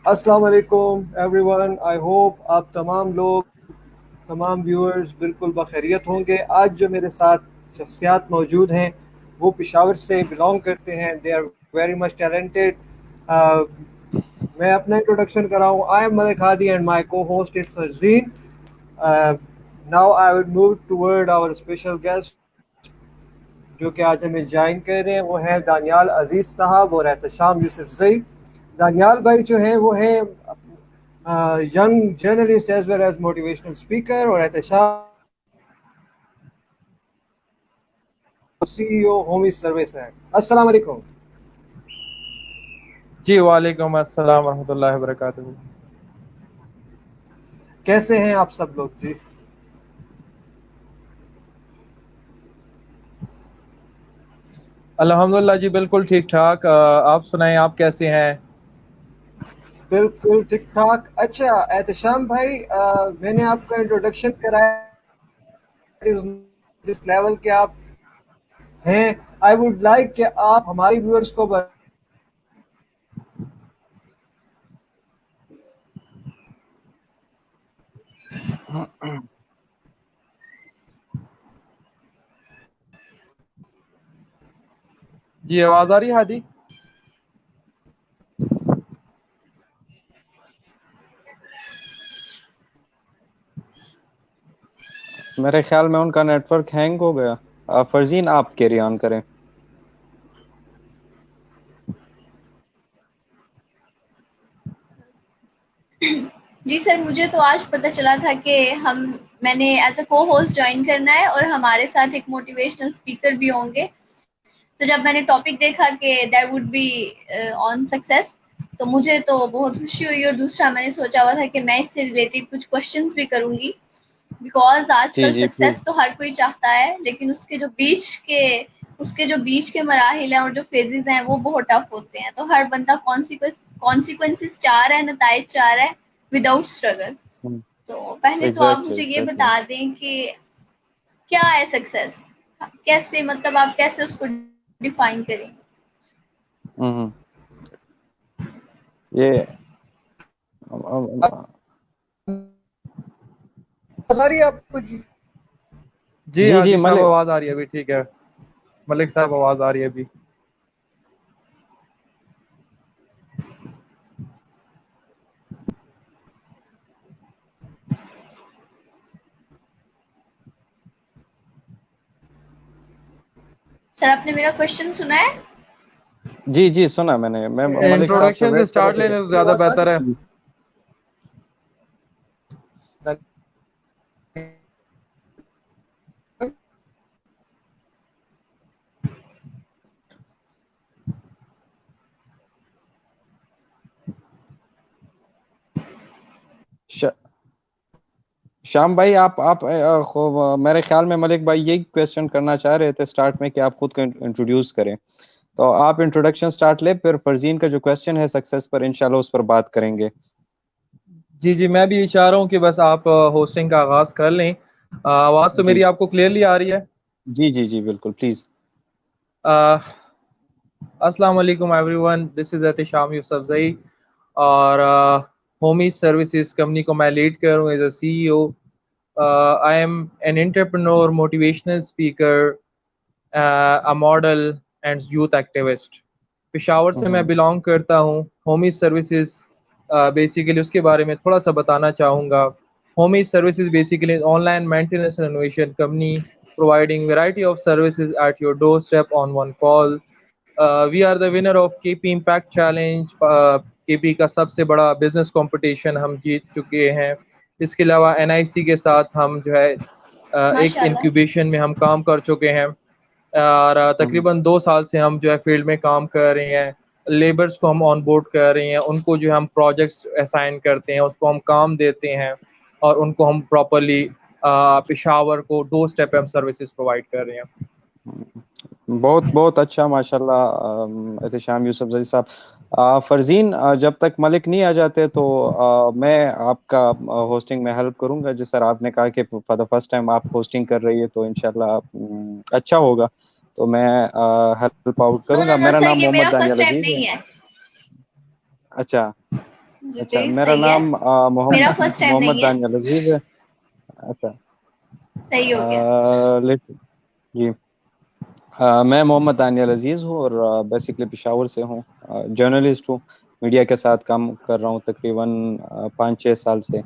السلام علیکم every one. I hope آپ تمام لوگ تمام ویورز بالکل بخیریت ہوں گے. آج جو میرے ساتھ شخصیات موجود ہیں وہ پشاور سے بلانگ کرتے ہیں. They are very much talented. میں اپنا انٹروڈکشن کراؤں. I am Malik Hadi and my co host is Farzeen. Now I will move toward our special guest جو کہ آج ہمیں جوائن کر رہے ہیں. وہ ہیں دانیال عزیز صاحب اور احتشام یوسف زئی. دانیال بھائی جو ہیں وہ ہیں young journalist as well as motivational speaker, اور احتشام سی ای او ہومی سروس ہیں. السلام علیکم. جی وعلیکم السلام ورحمۃ اللہ وبرکاتہ. کیسے ہیں آپ سب لوگ جی؟ الحمدللہ جی بالکل ٹھیک ٹھاک. آپ سنائیں, آپ کیسے ہیں؟ بالکل ٹھیک ٹھاک. اچھا احتشام بھائی, میں نے آپ کا انٹروڈکشن کرایا جس لیول کے آپ ہیں. آئی ووڈ لائک کہ آپ ہماری ویورز کو جی آواز آ رہی ہے ہادی؟ میرے خیال میں ان کا نیٹ ورک ہینگ ہو گیا. فرزین آپ کیری آن کریں. جی سر, مجھے تو آج پتہ چلا تھا کہ میں نے ایز اے کو ہوسٹ جوائن کرنا ہے اور ہمارے ساتھ ایک موٹیویشنل اسپیکر بھی ہوں گے. تو جب میں نے ٹاپک دیکھا کہ that would be on success, تو مجھے تو بہت خوشی ہوئی. اور دوسرا میں نے سوچا ہوا تھا کہ میں اس سے ریلیٹڈ کچھ کوشچنس بھی کروں گی, بیکاز آج جی کل جی پلیز. سکسیس تو ہر کوئی چاہتا ہے, لیکن اس کے جو بیچ کے مراحل ہیں اور جو فیزز ہیں وہ بہت ٹف ہوتے ہیں. تو ہر بندہ کانسیکوینسز چاہ رہا ہے, نتائج چاہ رہا ہے وداؤٹ اسٹرگل. تو پہلے تو آپ مجھے یہ ایگزیکٹلی. بتا دیں کہ کیا ہے سکسیس, کیسے, مطلب آپ کیسے اس کو ڈیفائن کریں؟ یہ ساری آپ کو جی جی جی ہادی صاحب ملک. آواز آ رہی ہے ابھی, ٹھیک ہے. ملک صاحب آواز آ رہی ہے ابھی. سر آپ نے میرا کوشچن سنا ہے؟ جی جی سنا میں نے. میں ملک صاحب سے انٹروڈکشن سے ویٹ کر سٹارٹ رہا لینے تو کی زیادہ آواز آ بہتر ہے. رہی تھی. شام بھائی آپ میرے خیال میں ملک بھائی یہی کویسچن کرنا چاہ رہے تھے سٹارٹ میں کہ آپ خود کو انٹروڈیوس کریں. تو آپ انٹروڈکشن سٹارٹ لیں, پھر فرزین کا جو کویسچن ہے سکسیس پر انشاءاللہ اس پر بات کریں گے. جی میں بھی چاہ رہا ہوں کہ بس آپ ہوسٹنگ کا آغاز کر لیں. آواز تو جی میری آپ کو کلیئرلی آ رہی ہے؟ جی جی جی بالکل پلیز. السلام علیکم ایوری ون, دس از احتشام یوسف زئی, اور ہومی سروسز کمپنی کو میں لیڈ کر رہا ہوں as a C E O. I am an entrepreneur, motivational speaker, a model and youth activist. Peshawar سے میں بلانگ کرتا ہوں. ہومی سروسز بیسیکلی اس کے بارے میں تھوڑا سا بتانا چاہوں گا. Homie services basically online maintenance and innovation company providing variety of services at your doorstep on one call. We are the winner of KP Impact Challenge. KP کا سب سے بڑا بزنس کمپٹیشن ہم جیت چکے ہیں. اس کے علاوہ NIC کے ساتھ ہم جو ہے ایک ماشاء اللہ. انکیوبیشن میں ہم کام کر چکے ہیں, اور تقریباً 2 سال سے ہم جو ہے فیلڈ میں کام کر رہے ہیں. لیبرز کو ہم آن بورڈ کر رہے ہیں, ان کو جو ہم پروجیکٹس اسائن کرتے ہیں, اس کو ہم کام دیتے ہیں, اور ان کو ہم پراپرلی پشاور کو ڈور اسٹیپ پہ ہم سروسز پرووائڈ کر رہے ہیں. بہت بہت اچھا ماشاء اللہ احتشام یوسف زئی صاحب. فرزین جب تک ملک نہیں آ جاتے تو میں آپ کا ہوسٹنگ میں ہیلپ کروں گا. جس طرح آپ نے کہا کہ فار دا فرسٹ ٹائم آپ ہوسٹنگ کر رہی ہے تو انشاءاللہ اچھا ہوگا, تو میں ہیلپ آؤٹ کروں گا. نو میرا سر, نام یہ میرا محمد فرسٹ دانیال ٹائم عزیز ہے. نہیں ہے. اچھا اچھا جی میرا صحیح ہے. نام میرا محمد فرسٹ ٹائم محمد نہیں ہے. دانیال عزیز ہے. اچھا صحیح ہو گیا. جی میں محمد دانیال عزیز ہوں اور بیسکلی پشاور سے ہوں. جرنلسٹ ہوں, میڈیا کے ساتھ کام کر رہا ہوں تقریباً 5-6 سال سے.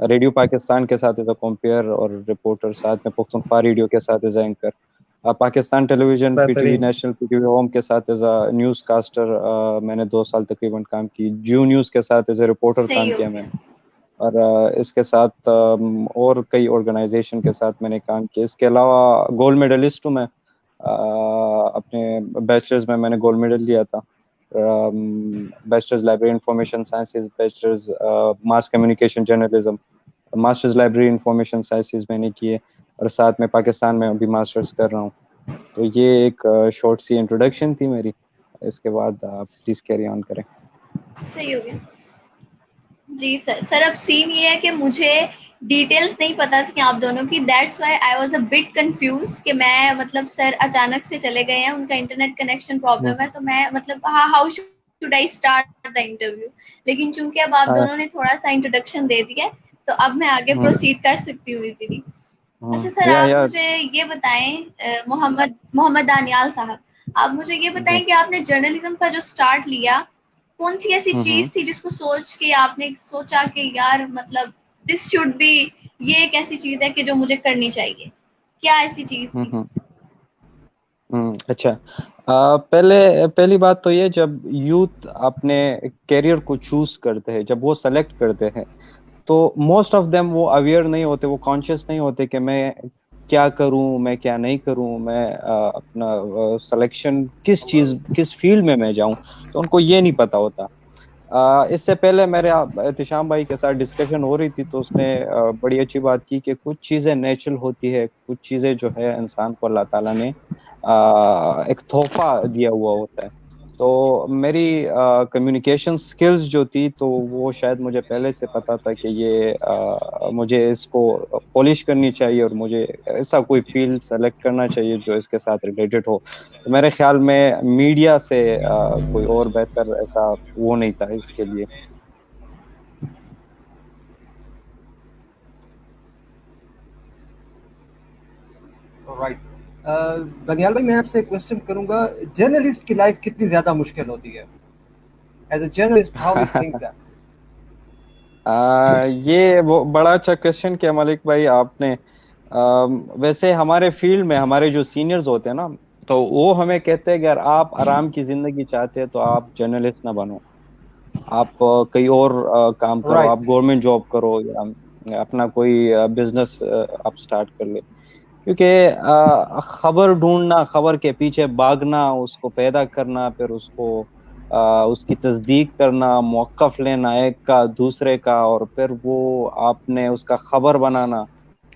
ریڈیو پاکستان کے ساتھ ایز اے کمپیئر اور رپورٹر, ساتھ میں پختونخوا ریڈیو کے ساتھ as a anchor, Pakistan television P T V بہترین. National P T V home کے ساتھ ایز اے نیوز کاسٹر میں نے 2 سال تقریباً کام کی. جیو نیوز کے ساتھ ایز اے رپورٹر کام صحیح ہو کیا میں گیا. نے, اور اس کے ساتھ اور کئی آرگنائزیشن کے ساتھ میں نے کام کیا. اس کے علاوہ گولڈ میڈلسٹ ہوں میں. اپنے بیچلرز میں نے گولڈ میڈل لیا تھا. Bachelors library information sciences, bachelors mass communication journalism, masters library information sciences میں نے کیے, اور ساتھ میں پاکستان میں ابھی ماسٹرز کر رہا ہوں. تو یہ ایک شارٹ سی انٹروڈکشن تھی میری. اس کے بعد آپ پلیز کیری آن کریں. صحیح ہو گیا. جی سر اب سین یہ ہے کہ مجھے ڈیٹیلز نہیں پتا تھی آپ دونوں کی. That's why I was a bit confuse کہ میں مطلب سر اچانک سے چلے گئے ہیں, ان کا انٹرنیٹ کنیکشن پرابلم ہے, تو میں مطلب how should I start the interview. لیکن چونکہ اب آپ دونوں نے تھوڑا سا انٹروڈکشن دے دیا تو اب میں آگے پروسیڈ کر سکتی ہوں ایزیلی. اچھا سر آپ یا مجھے یہ بتائیں, محمد دانیال صاحب, آپ مجھے یہ جی. بتائیں کہ آپ نے جرنلزم کا جو اسٹارٹ لیا, کون سی ایسی چیز تھی جس کو سوچ کے آپ نے سوچا کہ یار مطلب دس شوڈ بی, یہ ایک ایسی چیز ہے کہ جو مجھے کرنی چاہیے, کیا ایسی چیز تھی؟ اچھا, پہلی بات تو یہ, جب یوتھ اپنے کیریئر کو چوز کرتے ہیں, جب وہ سلیکٹ کرتے ہیں, تو موسٹ آف دیم وہ اویئر نہیں ہوتے, وہ کانشیس نہیں ہوتے کہ میں کیا کروں, میں کیا نہیں کروں, میں اپنا سلیکشن کس فیلڈ میں جاؤں, تو ان کو یہ نہیں پتا ہوتا. اس سے پہلے میرے احتشام بھائی کے ساتھ ڈسکشن ہو رہی تھی, تو اس نے بڑی اچھی بات کی کہ کچھ چیزیں نیچرل ہوتی ہے, کچھ چیزیں جو ہے انسان کو اللہ تعالیٰ نے ایک تحفہ دیا ہوا ہوتا ہے. تو میری کمیونیکیشن سکلز جو تھی, تو وہ شاید مجھے پہلے سے پتا تھا کہ یہ مجھے اس کو پالش کرنی چاہیے, اور مجھے ایسا کوئی فیلڈ سلیکٹ کرنا چاہیے جو اس کے ساتھ ریلیٹڈ ہو. تو میرے خیال میں میڈیا سے کوئی اور بہتر ایسا وہ نہیں تھا اس کے لیے. رائٹ. دانیال بھائی, میں آپ سے ایک کوشچن کروں گا, جرنلسٹ کی لائف کتنی زیادہ مشکل ہوتی ہے؟ As a journalist how you think that? یہ بڑا اچھا کوشچن کیا ملک بھائی آپ نے. ویسے ہمارے فیلڈ میں ہمارے جو سینئرز ہوتے ہیں نا, تو وہ ہمیں کہتے ہیں کہ اگر آپ آرام کی زندگی چاہتے ہیں تو آپ جرنلسٹ نہ بنو, آپ کئی اور کام کرو, آپ رائٹ. گورنمنٹ جاب کرو, یا اپنا کوئی بزنس آپ سٹارٹ کر لے. کیونکہ خبر ڈھونڈنا, خبر کے پیچھے بھاگنا, اس کو پیدا کرنا, پھر اس کی تصدیق کرنا, موقف لینا ایک کا دوسرے کا, اور پھر وہ آپ نے اس کا خبر بنانا,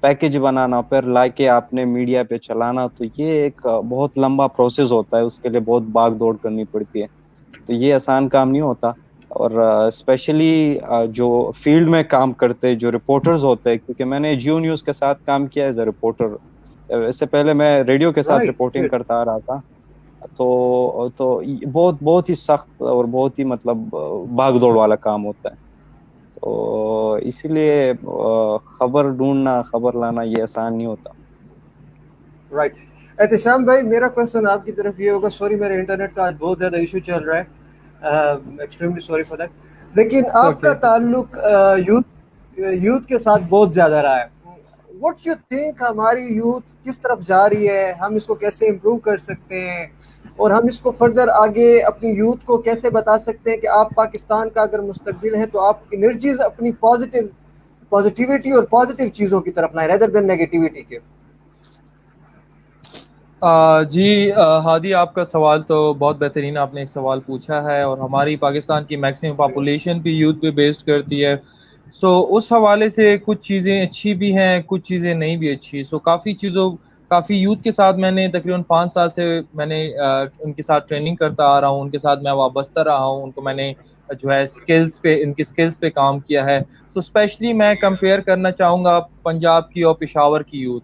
پیکج بنانا, پھر لا کے آپ نے میڈیا پہ چلانا, تو یہ ایک بہت لمبا پروسیس ہوتا ہے. اس کے لیے بہت بھاگ دوڑ کرنی پڑتی ہے, تو یہ آسان کام نہیں ہوتا. اور اسپیشلی جو فیلڈ میں کام کرتے, جو رپورٹرز ہوتے ہیں, کیونکہ میں نے جیو نیوز کے ساتھ کام کیا ایز اے رپورٹر. اس سے پہلے میں ریڈیو کے ساتھ رپورٹنگ کرتا آ رہا تھا. تو بہت ہی سخت اور بہت ہی مطلب بھاگ دوڑ والا کام ہوتا ہے. تو اسی لیے خبر ڈھونڈنا, خبر لانا یہ آسان نہیں ہوتا. رائٹ. احتشام بھائی, میرا کوشچن آپ کی طرف یہ ہوگا, سوری میرے انٹرنیٹ کا آج بہت زیادہ ایشو چل رہا ہے, ایکسٹریملی سوری فار دیٹ, لیکن آپ کا تعلق یوتھ کے ساتھ بہت زیادہ رہا ہے. واٹ یو تھنک ہماری یوتھ کس طرف جا رہی ہے, ہم اس کو کیسے امپروو کر سکتے ہیں, اور ہم اس کو فردر آگے اپنی یوتھ کو کیسے بتا سکتے ہیں کہ آپ پاکستان کا اگر مستقبل ہے تو آپ انرجیز اپنی پازیٹیوٹی اور پازیٹیو چیزوں کی طرف لائیں ریدر دین نیگیٹیوٹی کے. جی ہادی, آپ کا سوال تو بہت بہترین آپ نے ایک سوال پوچھا ہے, اور ہماری پاکستان کی میکسیمم پاپولیشن بھی یوتھ پہ بیسڈ کرتی ہے. سو اس حوالے سے کچھ چیزیں اچھی بھی ہیں, کچھ چیزیں نہیں بھی اچھی. سو کافی یوتھ کے ساتھ میں نے تقریباً 5 سال سے میں نے ان کے ساتھ ٹریننگ کرتا آ رہا ہوں, ان کے ساتھ میں وابستہ رہا ہوں, ان کو میں نے جو ہے ان کی سکلز پہ کام کیا ہے. سو اسپیشلی میں کمپیئر کرنا چاہوں گا پنجاب کی اور پشاور کی یوتھ.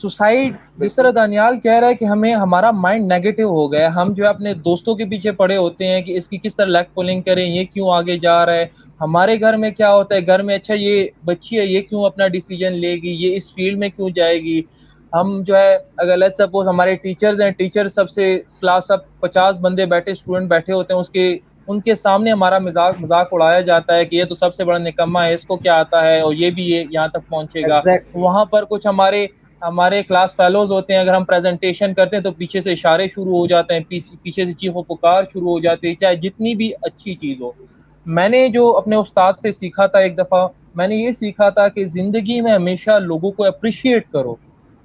سوسائڈ جس طرح دانیال کہہ رہا ہے کہ ہمیں ہمارا مائنڈ نیگیٹو ہو گیا ہے, ہم جو ہے اپنے دوستوں کے پیچھے پڑے ہوتے ہیں کہ اس کی کس طرح لیگ پولنگ کریں, یہ کیوں آگے جا رہا ہے. ہمارے گھر میں کیا ہوتا ہے, گھر میں اچھا یہ بچی ہے یہ کیوں اپنا ڈیسیجن لے گی, یہ اس فیلڈ میں کیوں جائے گی. ہم جو ہے اگر لیٹس سپوز ہمارے ٹیچرز ہیں, ٹیچر سب سے کلاس اب 50 بندے بیٹھے اسٹوڈنٹ بیٹھے ہوتے ہیں, ان کے سامنے ہمارا مذاق اڑایا جاتا ہے کہ یہ تو سب سے بڑا نکما ہے, اس کو کیا آتا ہے اور یہ بھی یہاں تک پہنچے گا. Exactly. وہاں پر کچھ ہمارے کلاس فیلوز ہوتے ہیں, اگر ہم پریزنٹیشن کرتے ہیں تو پیچھے سے اشارے شروع ہو جاتے ہیں, پیچھے سے چیخ و پکار شروع ہو جاتی ہے, چاہے جتنی بھی اچھی چیز ہو. میں نے جو اپنے استاد سے سیکھا تھا, ایک دفعہ میں نے یہ سیکھا تھا کہ زندگی میں ہمیشہ لوگوں کو اپریشیٹ کرو.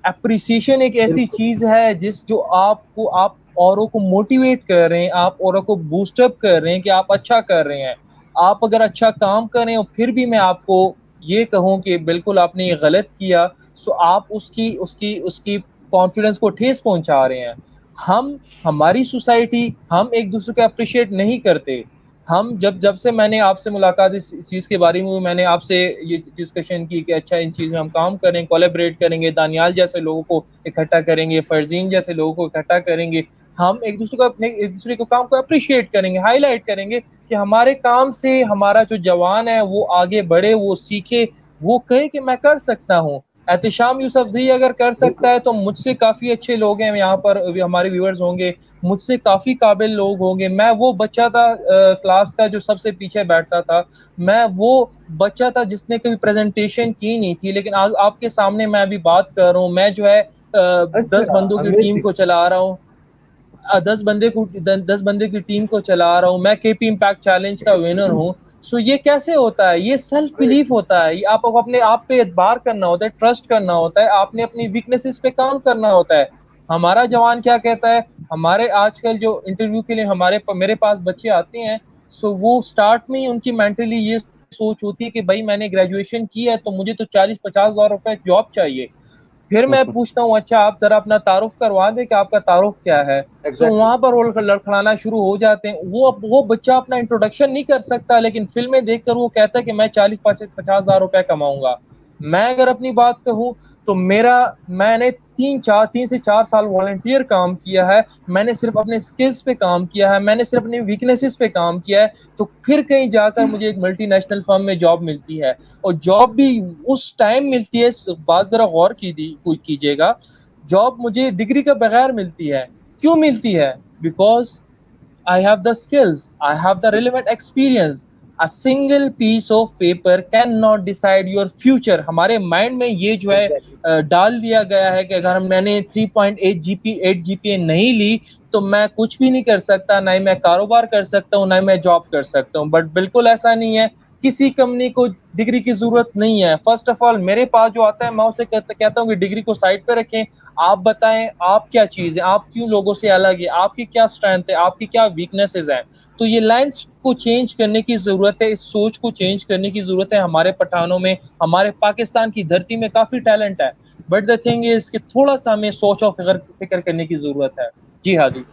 اپریسیشن ایک ایسی چیز ہے جو آپ اوروں کو موٹیویٹ کر رہے ہیں, آپ اوروں کو بوسٹ اپ کر رہے ہیں کہ آپ اچھا کر رہے ہیں. آپ اگر اچھا کام کریں اور پھر بھی میں آپ کو یہ کہوں کہ بالکل آپ نے یہ غلط کیا, سو آپ اس کی کانفیڈنس کو ٹھیس پہنچا رہے ہیں. ہماری سوسائٹی, ہم ایک دوسرے کو اپریشیٹ نہیں کرتے. ہم جب سے میں نے آپ سے ملاقات اس چیز کے بارے میں میں نے آپ سے یہ ڈسکشن کی کہ اچھا ان چیز میں ہم کام کریں, کولیبریٹ کریں گے, دانیال جیسے لوگوں کو اکٹھا کریں گے, فرزین جیسے لوگوں کو اکٹھا کریں گے, ہم ایک دوسرے کو کام کو اپریشیٹ کریں گے, ہائی لائٹ کریں گے کہ ہمارے کام سے ہمارا جو جوان ہے وہ آگے بڑھے, وہ سیکھے, وہ کہے کہ میں کر سکتا ہوں. احتشام یوسفزئی اگر کر سکتا ہے تو مجھ سے کافی اچھے لوگ ہیں یہاں پر, ہمارے ویورز ہوں گے, مجھ سے کافی قابل لوگ ہوں گے. میں وہ بچہ تھا کلاس کا جو سب سے پیچھے بیٹھتا تھا, میں وہ بچہ تھا جس نے کبھی پریزنٹیشن کی نہیں تھی, لیکن آپ کے سامنے میں ابھی بات کر رہا ہوں. میں جو ہے 10 بندوں کی ٹیم کو چلا رہا ہوں, 10 بندے کی ٹیم کو چلا رہا ہوں. میں کے پی امپیکٹ چیلنج کا ونر ہوں. سو یہ کیسے ہوتا ہے, یہ سیلف بلیف ہوتا ہے. آپ اپنے آپ پہ اعتبار کرنا ہوتا ہے, ٹرسٹ کرنا ہوتا ہے, آپ نے اپنی ویکنیسز پہ کام کرنا ہوتا ہے. ہمارا جوان کیا کہتا ہے, ہمارے آج کل جو انٹرویو کے لیے میرے پاس بچے آتے ہیں, سو وہ سٹارٹ میں ہی ان کی مینٹلی یہ سوچ ہوتی ہے کہ بھائی میں نے گریجویشن کی ہے تو مجھے تو 40-50 ہزار روپے جاب چاہیے. پھر میں پوچھتا ہوں اچھا آپ ذرا اپنا تعارف کروا دیں کہ آپ کا تعارف کیا ہے. تو وہاں پر وہ لڑکھڑانا شروع ہو جاتے ہیں. وہ بچہ اپنا انٹروڈکشن نہیں کر سکتا, لیکن فلمیں دیکھ کر وہ کہتا ہے کہ میں 40-50 ہزار روپے کماؤں گا. میں اگر اپنی بات کہوں تو میں نے 3 سے 4 سال والنٹیئر کام کیا ہے. میں نے صرف اپنے سکلز پہ کام کیا ہے, میں نے صرف اپنی ویکنیسز پہ کام کیا ہے. تو پھر کہیں جا کر مجھے ایک ملٹی نیشنل فرم میں جاب ملتی ہے, اور جاب بھی اس ٹائم ملتی ہے. بات ذرا غور کیجیے گا, جاب مجھے ڈگری کے بغیر ملتی ہے. کیوں ملتی ہے؟ Because I have the skills, I have the relevant experience. A single piece of paper cannot decide your future. ہمارے مائنڈ میں یہ جو ہے ڈال دیا گیا ہے کہ اگر میں نے 3.8 جی پی اے نہیں لی تو میں کچھ بھی نہیں کر سکتا, نہ ہی میں کاروبار کر سکتا ہوں, نہ ہی میں جاب کر سکتا ہوں. بٹ بالکل ایسا نہیں ہے. کسی کمپنی کو ڈگری کی ضرورت نہیں ہے. فرسٹ آف آل میرے پاس جو آتا ہے میں اسے کہتا ہوں کہ ڈگری کو سائڈ پہ رکھیں, آپ بتائیں آپ کیا چیز ہے, آپ کیوں لوگوں سے الگ ہے, آپ کی کیا اسٹرینتھ ہے, آپ کی کیا ویکنیسز ہیں. تو یہ لائنس کو چینج کرنے کی ضرورت ہے, اس سوچ کو چینج کرنے کی ضرورت ہے. ہمارے پٹھانوں میں, ہمارے پاکستان کی دھرتی میں کافی ٹیلنٹ ہے, بٹ دا تھنگ از کہ تھوڑا سا ہمیں سوچ اور فکر کرنے کی ضرورت ہے. جی ہاں جی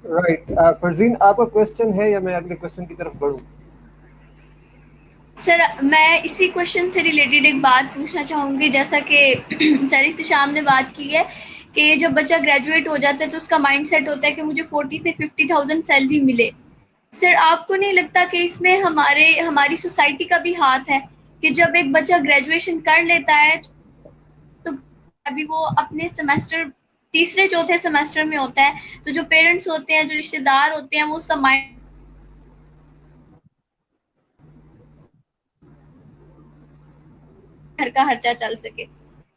رائٹ. فرزین آپ کا کوشچن ہے یا میں اگلے کوشچن کی طرف بڑھوں؟ سر میں اسی کوشچن سے ریلیٹڈ ایک بات پوچھنا چاہوں گی. جیسا کہ سر احتشام نے بات کی ہے کہ جب بچہ گریجویٹ ہو جاتا ہے تو اس کا مائنڈ سیٹ ہوتا ہے کہ مجھے 40 سے 50,000 سیلری ملے. سر آپ کو نہیں لگتا کہ اس میں ہماری سوسائٹی کا بھی ہاتھ ہے کہ جب ایک بچہ گریجویشن کر لیتا ہے تو ابھی وہ اپنے سیمسٹر 3-4 سیمسٹر میں ہوتا ہے, تو جو پیرنٹس ہوتے ہیں, جو رشتے دار ہوتے ہیں, وہ اس کا مائنڈ گھر کا خرچہ چل سکے.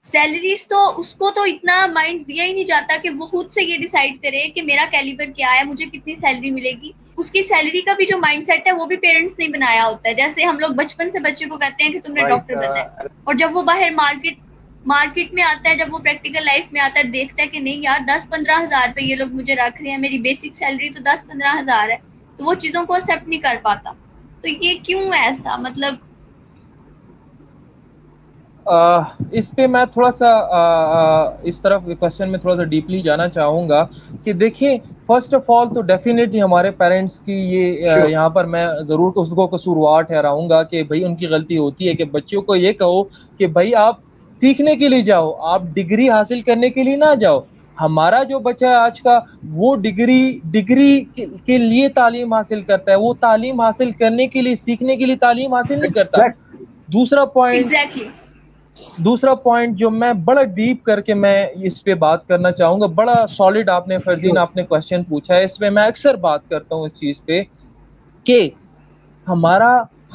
سیلریز تو اس کو تو اتنا مائنڈ دیا ہی نہیں جاتا کہ وہ خود سے یہ ڈیسائیڈ کرے کہ میرا کیلیبر کیا ہے, مجھے کتنی سیلری ملے گی. اس کی سیلری کا بھی جو مائنڈ سیٹ ہے وہ بھی پیرنٹس نے بنایا ہوتا ہے. جیسے ہم لوگ بچپن سے بچے کو کہتے ہیں کہ تم نے ڈاکٹر بننا ہے, اور جب وہ باہر مارکیٹ میں آتا ہے, جب وہ پریکٹیکل لائف میں آتا ہے, دیکھتا ہے کہ نہیں یار 10-15 ہزار پہ یہ لوگ مجھے رکھ رہے ہیں, میری بیسک سیلری تو 10-15 ہزار ہے, تو وہ چیزوں کو ایکسیپٹ نہیں کر پاتا. تو یہ کیوں ایسا, مطلب اس پہ میں تھوڑا سا اس طرف کوشچن میں تھوڑا سا ڈیپلی جانا چاہوں گا کہ دیکھیں فرسٹ آف آل تو ڈیفینیٹلی ہمارے پیرنٹس کی یہ یہاں پر میں ضرور اس کو قصوروار ٹھہراؤں گا کہ بھائی ان کی غلطی ہوتی ہے کہ بچوں کو یہ کہو کہ بھائی آپ سیکھنے کے لیے جاؤ, آپ ڈگری حاصل کرنے کے لیے نہ جاؤ. ہمارا جو بچہ ہے آج کا, وہ ڈگری کے لیے تعلیم حاصل کرتا ہے, وہ تعلیم حاصل کرنے کے لیے, سیکھنے کے لیے تعلیم حاصل نہیں کرتا. دوسرا پوائنٹ جو میں بڑا ڈیپ کر کے میں اس پہ بات کرنا چاہوں گا, بڑا سالڈ آپ نے فرزین آپ نے کوشچن پوچھا ہے, اس پہ میں اکثر بات کرتا ہوں اس چیز پہ کہ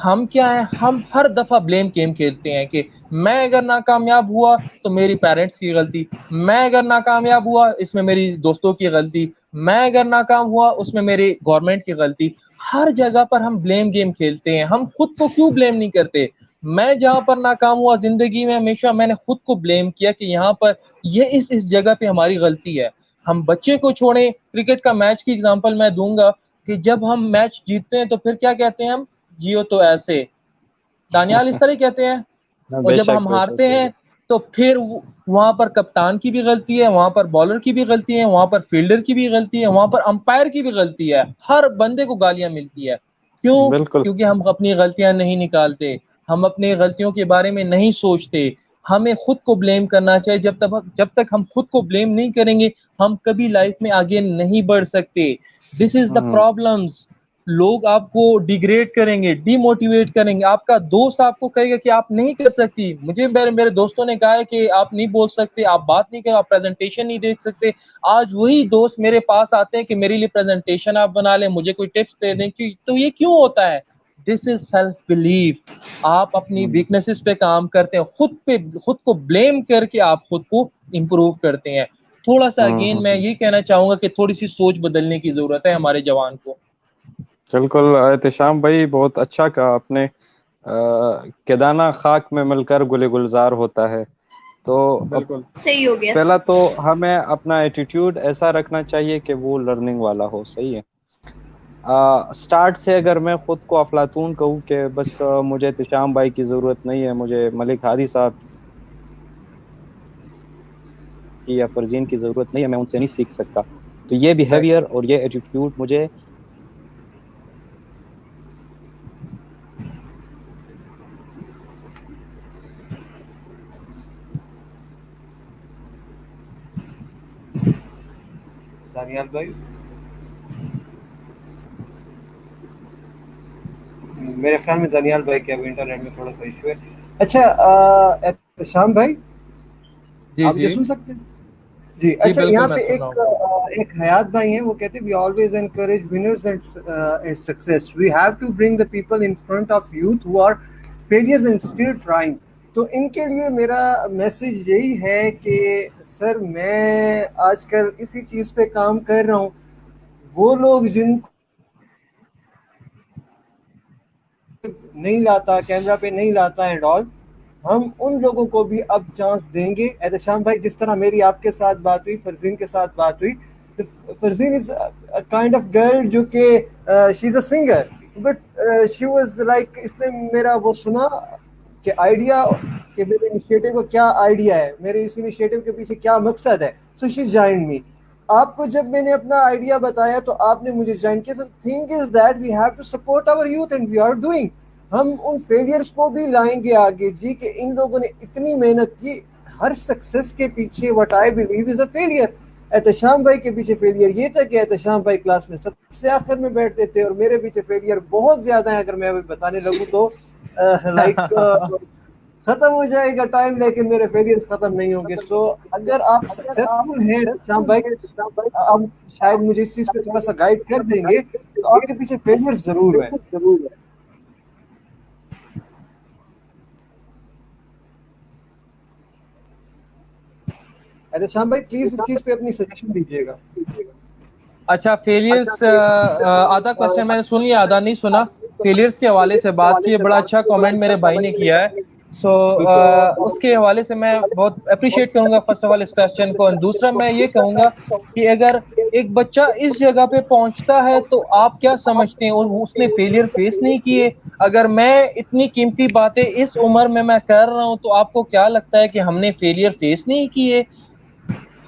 ہم کیا ہیں, ہم ہر دفعہ بلیم گیم کھیلتے ہیں کہ میں اگر ناکامیاب ہوا تو میری پیرنٹس کی غلطی, میں اگر ناکامیاب ہوا اس میں میری دوستوں کی غلطی, میں اگر ناکام ہوا اس میں میری گورنمنٹ کی غلطی. ہر جگہ پر ہم بلیم گیم کھیلتے ہیں, ہم خود کو کیوں بلیم نہیں کرتے؟ میں جہاں پر ناکام ہوا زندگی میں, ہمیشہ میں نے خود کو بلیم کیا کہ یہاں پر یہ اس جگہ پہ ہماری غلطی ہے. ہم بچے کو چھوڑیں, کرکٹ کا میچ کی اگزامپل میں دوں گا کہ جب ہم میچ جیتتے ہیں تو پھر کیا کہتے ہیں ہم, جیو تو ایسے, دانیال اس طرح ہی کہتے ہیں. اور جب ہم ہارتے ہیں تو پھر وہاں پر کپتان کی بھی غلطی ہے, وہاں پر بالر کی بھی غلطی ہے, وہاں پر فیلڈر کی بھی غلطی ہے, وہاں پر امپائر کی بھی غلطی ہے, ہر بندے کو گالیاں ملتی ہے. کیوں؟ کیونکہ ہم اپنی غلطیاں نہیں نکالتے, ہم اپنی غلطیوں کے بارے میں نہیں سوچتے. ہمیں خود کو بلیم کرنا چاہیے. جب تک ہم خود کو بلیم نہیں کریں گے ہم کبھی لائف میں آگے نہیں بڑھ سکتے. دس از دا پرابلمس. لوگ آپ کو ڈیگریڈ کریں گے, ڈی موٹیویٹ کریں گے. آپ کا دوست آپ کو کہے گا کہ آپ نہیں کر سکتی. مجھے میرے دوستوں نے کہا ہے کہ آپ نہیں بول سکتے, آپ بات نہیں کریں, آپ پریزنٹیشن نہیں دے سکتے. آج وہی دوست میرے پاس آتے ہیں کہ میرے لیے پریزنٹیشن آپ بنا لیں, مجھے کوئی ٹپس دے دیں. تو یہ کیوں ہوتا ہے؟ دس از سیلف بلیف. آپ اپنی ویکنیسز پہ کام کرتے ہیں, خود کو بلیم کر کے آپ خود کو امپروو کرتے ہیں. تھوڑا سا اگین میں یہ کہنا چاہوں گا کہ تھوڑی سی سوچ بدلنے کی ضرورت ہے ہمارے جوان کو. بالکل احتشام بھائی, بہت اچھا کہا آپ نے. کہ دانہ خاک میں مل کر گل گلزار ہوتا ہے. تو صحیح ہو گیا. پہلا تو ہمیں اپنا ایٹیٹیوڈ ایسا رکھنا چاہیے کہ وہ لرننگ والا ہو. صحیح ہے. سٹارٹ سے اگر میں خود کو افلاطون کہوں کہ بس مجھے احتشام بھائی کی ضرورت نہیں ہے, مجھے ملک ہادی صاحب کی یا فرزین کی ضرورت نہیں ہے, میں ان سے نہیں سیکھ سکتا, تو یہ بیہیویئر اور یہ ایٹیٹیوڈ مجھے دانیال بھائی, میرے خیال میں دانیال بھائی کے اب انٹرنیٹ میں تھوڑا سا ایشو ہے. اچھا احتشام بھائی, آپ مجھے سن سکتے ہیں؟ جی اچھا, یہاں پہ ایک حیات بھائی ہیں, وہ کہتے ہیں we always encourage winners and success. We have to bring the people in front of youth who are failures and still trying. تو ان کے لیے میرا میسج یہی ہے کہ سر میں آج کل اسی چیز پہ کام کر رہا ہوں. وہ لوگ جن کو نہیں لاتا, کیمرہ پہ نہیں لاتا اینڈ آل, ہم ان لوگوں کو بھی اب چانس دیں گے. احتشام بھائی, جس طرح میری آپ کے ساتھ بات ہوئی, فرزین کے ساتھ بات ہوئی, Farzeen is kind of girl جو کہ she is a singer, but she was like, اس نے میرا وہ سنا کہ آئیڈیا, کہ میرے انیشیٹو کا کیا آئیڈیا ہے, میرے اس انیشیٹو کے پیچھے کیا مقصد ہے. سو شی جوائنڈ می. آپ کو جب میں نے اپنا آئیڈیا بتایا تو آپ نے مجھے جوائن کیا. Thing is that we have to support our youth and we are doing. ہم ان فیلیئرس کو بھی لائیں گے آگے جی, کہ ان لوگوں نے اتنی محنت کی. ہر سکسیس کے پیچھے what I believe is a failure. Ehtesham بھائی کے پیچھے فیلئر یہ تھا کہ احتشام بھائی کلاس میں سب سے آخر میں بیٹھتے تھے, اور میرے پیچھے فیلئر بہت زیادہ ہیں. اگر میں ابھی بتانے لگوں تو لائک ختم ہو جائے گا ٹائم, لیکن میرے فیلئرز ختم نہیں ہوں گے. سو اگر آپ سکسیسفل ہیں احتشام بھائی, آپ شاید مجھے اس چیز پہ تھوڑا سا گائیڈ کر دیں گے, تو آپ کے پیچھے فیلئرز ضرور ہیں. احتشام بھائی پلیز اس چیز پہ اپنی سجیشن دیجیے گا. اچھا, فیلئرس, آدھا کوشچن میں نے سن لیا, آدھا نہیں سنا. فیلئرس کے حوالے سے بات کی, بڑا اچھا کامنٹ میرے بھائی نے کیا ہے. سو اس کے حوالے سے میں بہت اپریشیٹ کروں گا فرسٹ آف آل اس کوشچن کو. دوسرا میں یہ کہوں گا کہ اگر ایک بچہ اس جگہ پہ پہنچتا ہے تو آپ کیا سمجھتے ہیں اس نے فیلئر فیس نہیں کیے؟ اگر میں اتنی قیمتی باتیں اس عمر میں کر رہا ہوں تو آپ کو کیا لگتا ہے کہ ہم نے فیلئر فیس نہیں کیے؟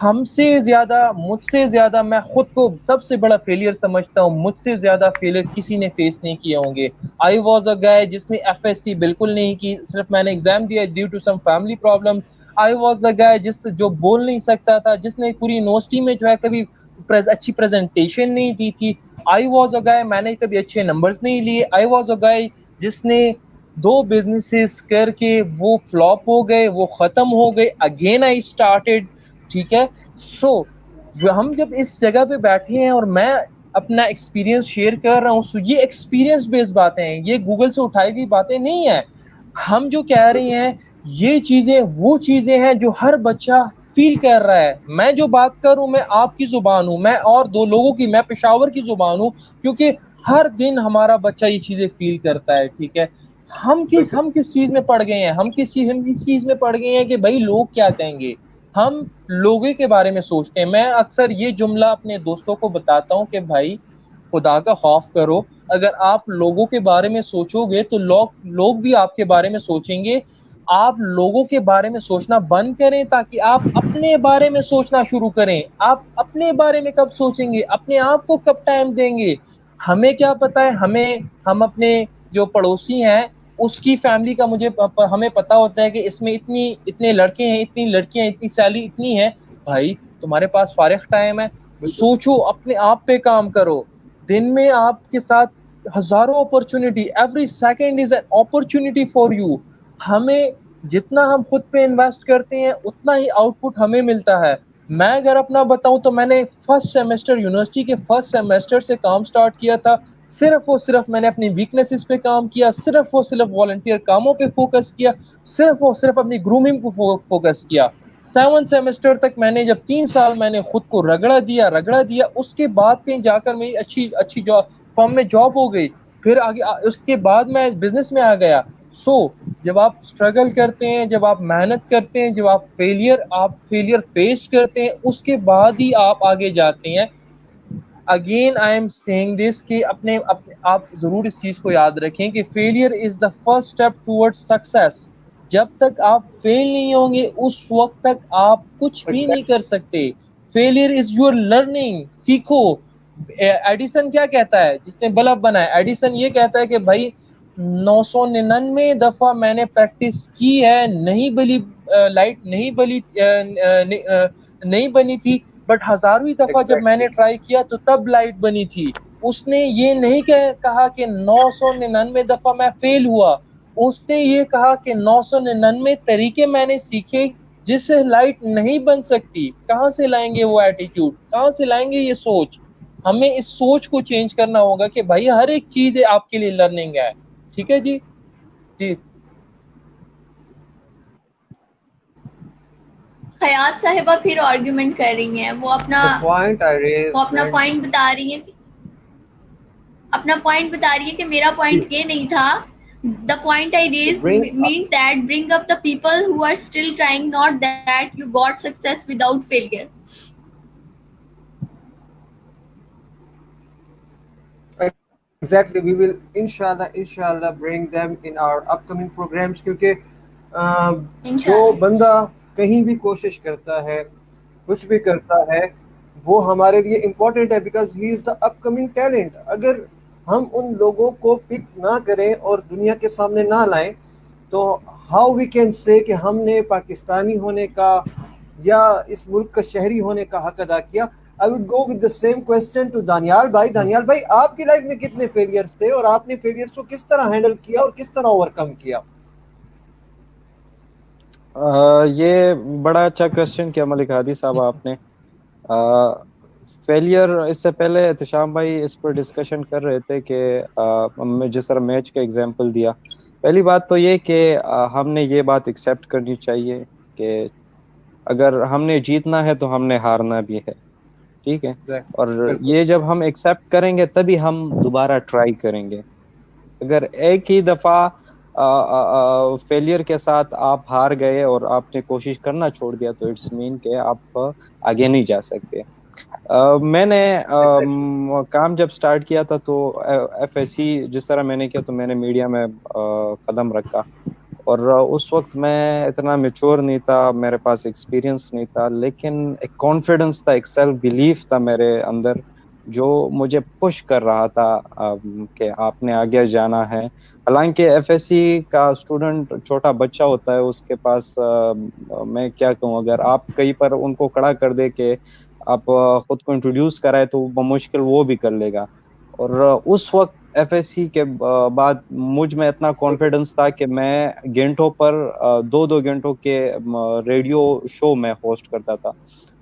ہم سے زیادہ, مجھ سے زیادہ, میں خود کو سب سے بڑا فیلئر سمجھتا ہوں, مجھ سے زیادہ فیلئر کسی نے فیس نہیں کیے ہوں گے. آئی واز اے گائے جس نے ایف ایس سی بالکل نہیں کی, صرف میں نے ایگزام دیا due to some family problems. I was the guy جو بول نہیں سکتا تھا, جس نے پوری یونیورسٹی میں جو ہے کبھی اچھی پریزنٹیشن نہیں دی تھی. آئی واز اے گائے, میں نے کبھی اچھے نمبرز نہیں لیے. آئی واز اے گائے جس نے 2 بزنسز کر کے وہ فلاپ ہو گئے, وہ ختم ہو گئے. Again I started. ٹھیک ہے, سو ہم جب اس جگہ پہ بیٹھے ہیں اور میں اپنا ایکسپیرینس شیئر کر رہا ہوں, سو یہ ایکسپیرینس بیس باتیں ہیں, یہ گوگل سے اٹھائی ہوئی باتیں نہیں ہیں. ہم جو کہہ رہے ہیں یہ چیزیں وہ چیزیں ہیں جو ہر بچہ فیل کر رہا ہے. میں جو بات کر رہا ہوں, میں آپ کی زبان ہوں, میں اور 2 لوگوں کی, میں پشاور کی زبان ہوں, کیونکہ ہر دن ہمارا بچہ یہ چیزیں فیل کرتا ہے. ٹھیک ہے, ہم کس چیز میں پڑ گئے ہیں, ہم کس چیز میں پڑ گئے ہیں کہ بھائی لوگ کیا کہیں گے. ہم لوگوں کے بارے میں سوچتے ہیں. میں اکثر یہ جملہ اپنے دوستوں کو بتاتا ہوں کہ بھائی خدا کا خوف کرو, اگر آپ لوگوں کے بارے میں سوچو گے تو لوگ بھی آپ کے بارے میں سوچیں گے. آپ لوگوں کے بارے میں سوچنا بند کریں تاکہ آپ اپنے بارے میں سوچنا شروع کریں. آپ اپنے بارے میں کب سوچیں گے, اپنے آپ کو کب ٹائم دیں گے. ہمیں کیا پتا ہے, ہم اپنے جو پڑوسی ہیں اس کی فیملی کا ہمیں پتا ہوتا ہے کہ اس میں اتنے لڑکے ہیں, اتنی لڑکیاں, اتنی سیلری اتنی ہے. بھائی تمہارے پاس فارغ ٹائم ہے, سوچو, اپنے آپ پہ کام کرو. دن میں آپ کے ساتھ ہزاروں opportunity, every second is an opportunity for you. ہمیں جتنا ہم خود پہ انویسٹ کرتے ہیں اتنا ہی آؤٹ پٹ ہمیں ملتا ہے. میں اگر اپنا بتاؤں تو میں نے فرسٹ سیمسٹر یونیورسٹی کے فرسٹ سیمسٹر سے کام سٹارٹ کیا تھا. صرف اور صرف میں نے اپنی ویکنیسز پہ کام کیا, صرف اور صرف والنٹیئر کاموں پہ فوکس کیا, صرف اور صرف اپنی گرومنگ کو فوکس کیا. 7 سیمسٹر تک میں نے, جب 3 سال میں نے خود کو رگڑا دیا, اس کے بعد کہیں جا کر میری اچھی فرم میں جاب ہو گئی. پھر آگے اس کے بعد میں بزنس میں آ گیا. سو جب آپ اسٹرگل کرتے ہیں, جب آپ محنت کرتے ہیں, جب آپ فیلئر فیس کرتے ہیں, اس کے بعد ہی آپ آگے جاتے ہیں. Again I am saying this کہ آپ ضرور اس چیز کو یاد رکھیں کہ failure is the first step toward success. جب تک آپ فیل نہیں ہوں گے اس وقت تک آپ کچھ بھی نہیں کر سکتے. Failure is your learning. سیکھو. ایڈیسن کیا کہتا ہے, جس نے بلب بنایا, ایڈیسن یہ کہتا ہے کہ بھائی 999 دفعہ میں نے پریکٹس کی ہے, لائٹ نہیں بنی تھی, بٹ 1000ویں دفعہ جب میں نے ٹرائی کیا تو تب لائٹ بنی تھی. اس نے یہ نہیں کہا کہ 999 دفعہ میں فیل ہوا, اس نے یہ کہا کہ 999 طریقے میں نے سیکھے جس سے لائٹ نہیں بن سکتی. کہاں سے لائیں گے وہ ایٹیٹیوڈ, کہاں سے لائیں گے یہ سوچ. ہمیں اس سوچ کو چینج کرنا ہوگا کہ بھائی ہر ایک چیز آپ کے لیے لرننگ ہے. ٹھیک ہے جی. حیات صاحبہ پھر آرگیومنٹ کر رہی ہیں, وہ اپنا پوائنٹ بتا رہی ہیں, کہ میرا پوائنٹ یہ نہیں تھا. The point I raised mean that bring up the people who are still trying, not that you got success without failure. Exactly, we will inshallah bring them in our upcoming programs. کیونکہ جو بندہ کہیں بھی کوشش کرتا ہے, کچھ بھی کرتا ہے, وہ ہمارے لیے امپورٹنٹ ہے, because he is the up coming talent. اگر ہم ان لوگوں کو پک نہ کریں اور دنیا کے سامنے نہ لائیں تو ہاؤ وی کین سے کہ ہم نے پاکستانی ہونے کا یا اس ملک کا شہری ہونے کا حق ادا کیا. I would go with the same question to Daniyal بھائی. دانیال بھائی, آپ کی لائف میں کتنے فیلیئرز تھے اور آپ نے فیلیئرز کو کس طرح ہینڈل کیا اور کس طرح اوور کم کیا؟ یہ بڑا اچھا کوشچن کیا ملک ہادی صاحب آپ نے. فیلئر, اس سے پہلے احتشام بھائی اس پر ڈسکشن کر رہے تھے کہ جس طرح میچ کا ایگزامپل دیا, پہلی بات تو یہ کہ ہم نے یہ بات ایکسیپٹ کرنی چاہیے کہ اگر ہم نے جیتنا ہے تو ہم نے ہارنا بھی ہے. ٹھیک ہے, اور یہ جب ہم ایکسیپٹ کریں گے تبھی ہم دوبارہ ٹرائی کریں گے. اگر ایک ہی دفعہ فیلئر کے ساتھ آپ ہار گئے اور آپ نے کوشش کرنا چھوڑ دیا تو اٹس مین کہ آپ آگے نہیں جا سکتے. میں نے کام جب سٹارٹ کیا تھا تو ایف ایس سی جس طرح میں نے کیا تو میں نے میڈیا میں قدم رکھا, اور اس وقت میں اتنا میچور نہیں تھا, میرے پاس ایکسپیرینس نہیں تھا, لیکن ایک کانفیڈنس تھا, ایک سیلف بلیف تھا میرے اندر جو مجھے پش کر رہا تھا کہ آپ نے آگے جانا ہے. حالانکہ ایف ایس سی کا اسٹوڈنٹ چھوٹا بچہ ہوتا ہے, اس کے پاس میں کیا کہوں, اگر آپ کہیں پر ان کو کھڑا کر دے کہ آپ خود کو انٹروڈیوس کرائے تو بمشکل وہ بھی کر لے گا. اور اس وقت ایف ایس سی کے بعد مجھ میں اتنا کانفیڈنس تھا کہ میں گھنٹوں پر 2 گھنٹوں کے ریڈیو شو میں ہوسٹ کرتا تھا.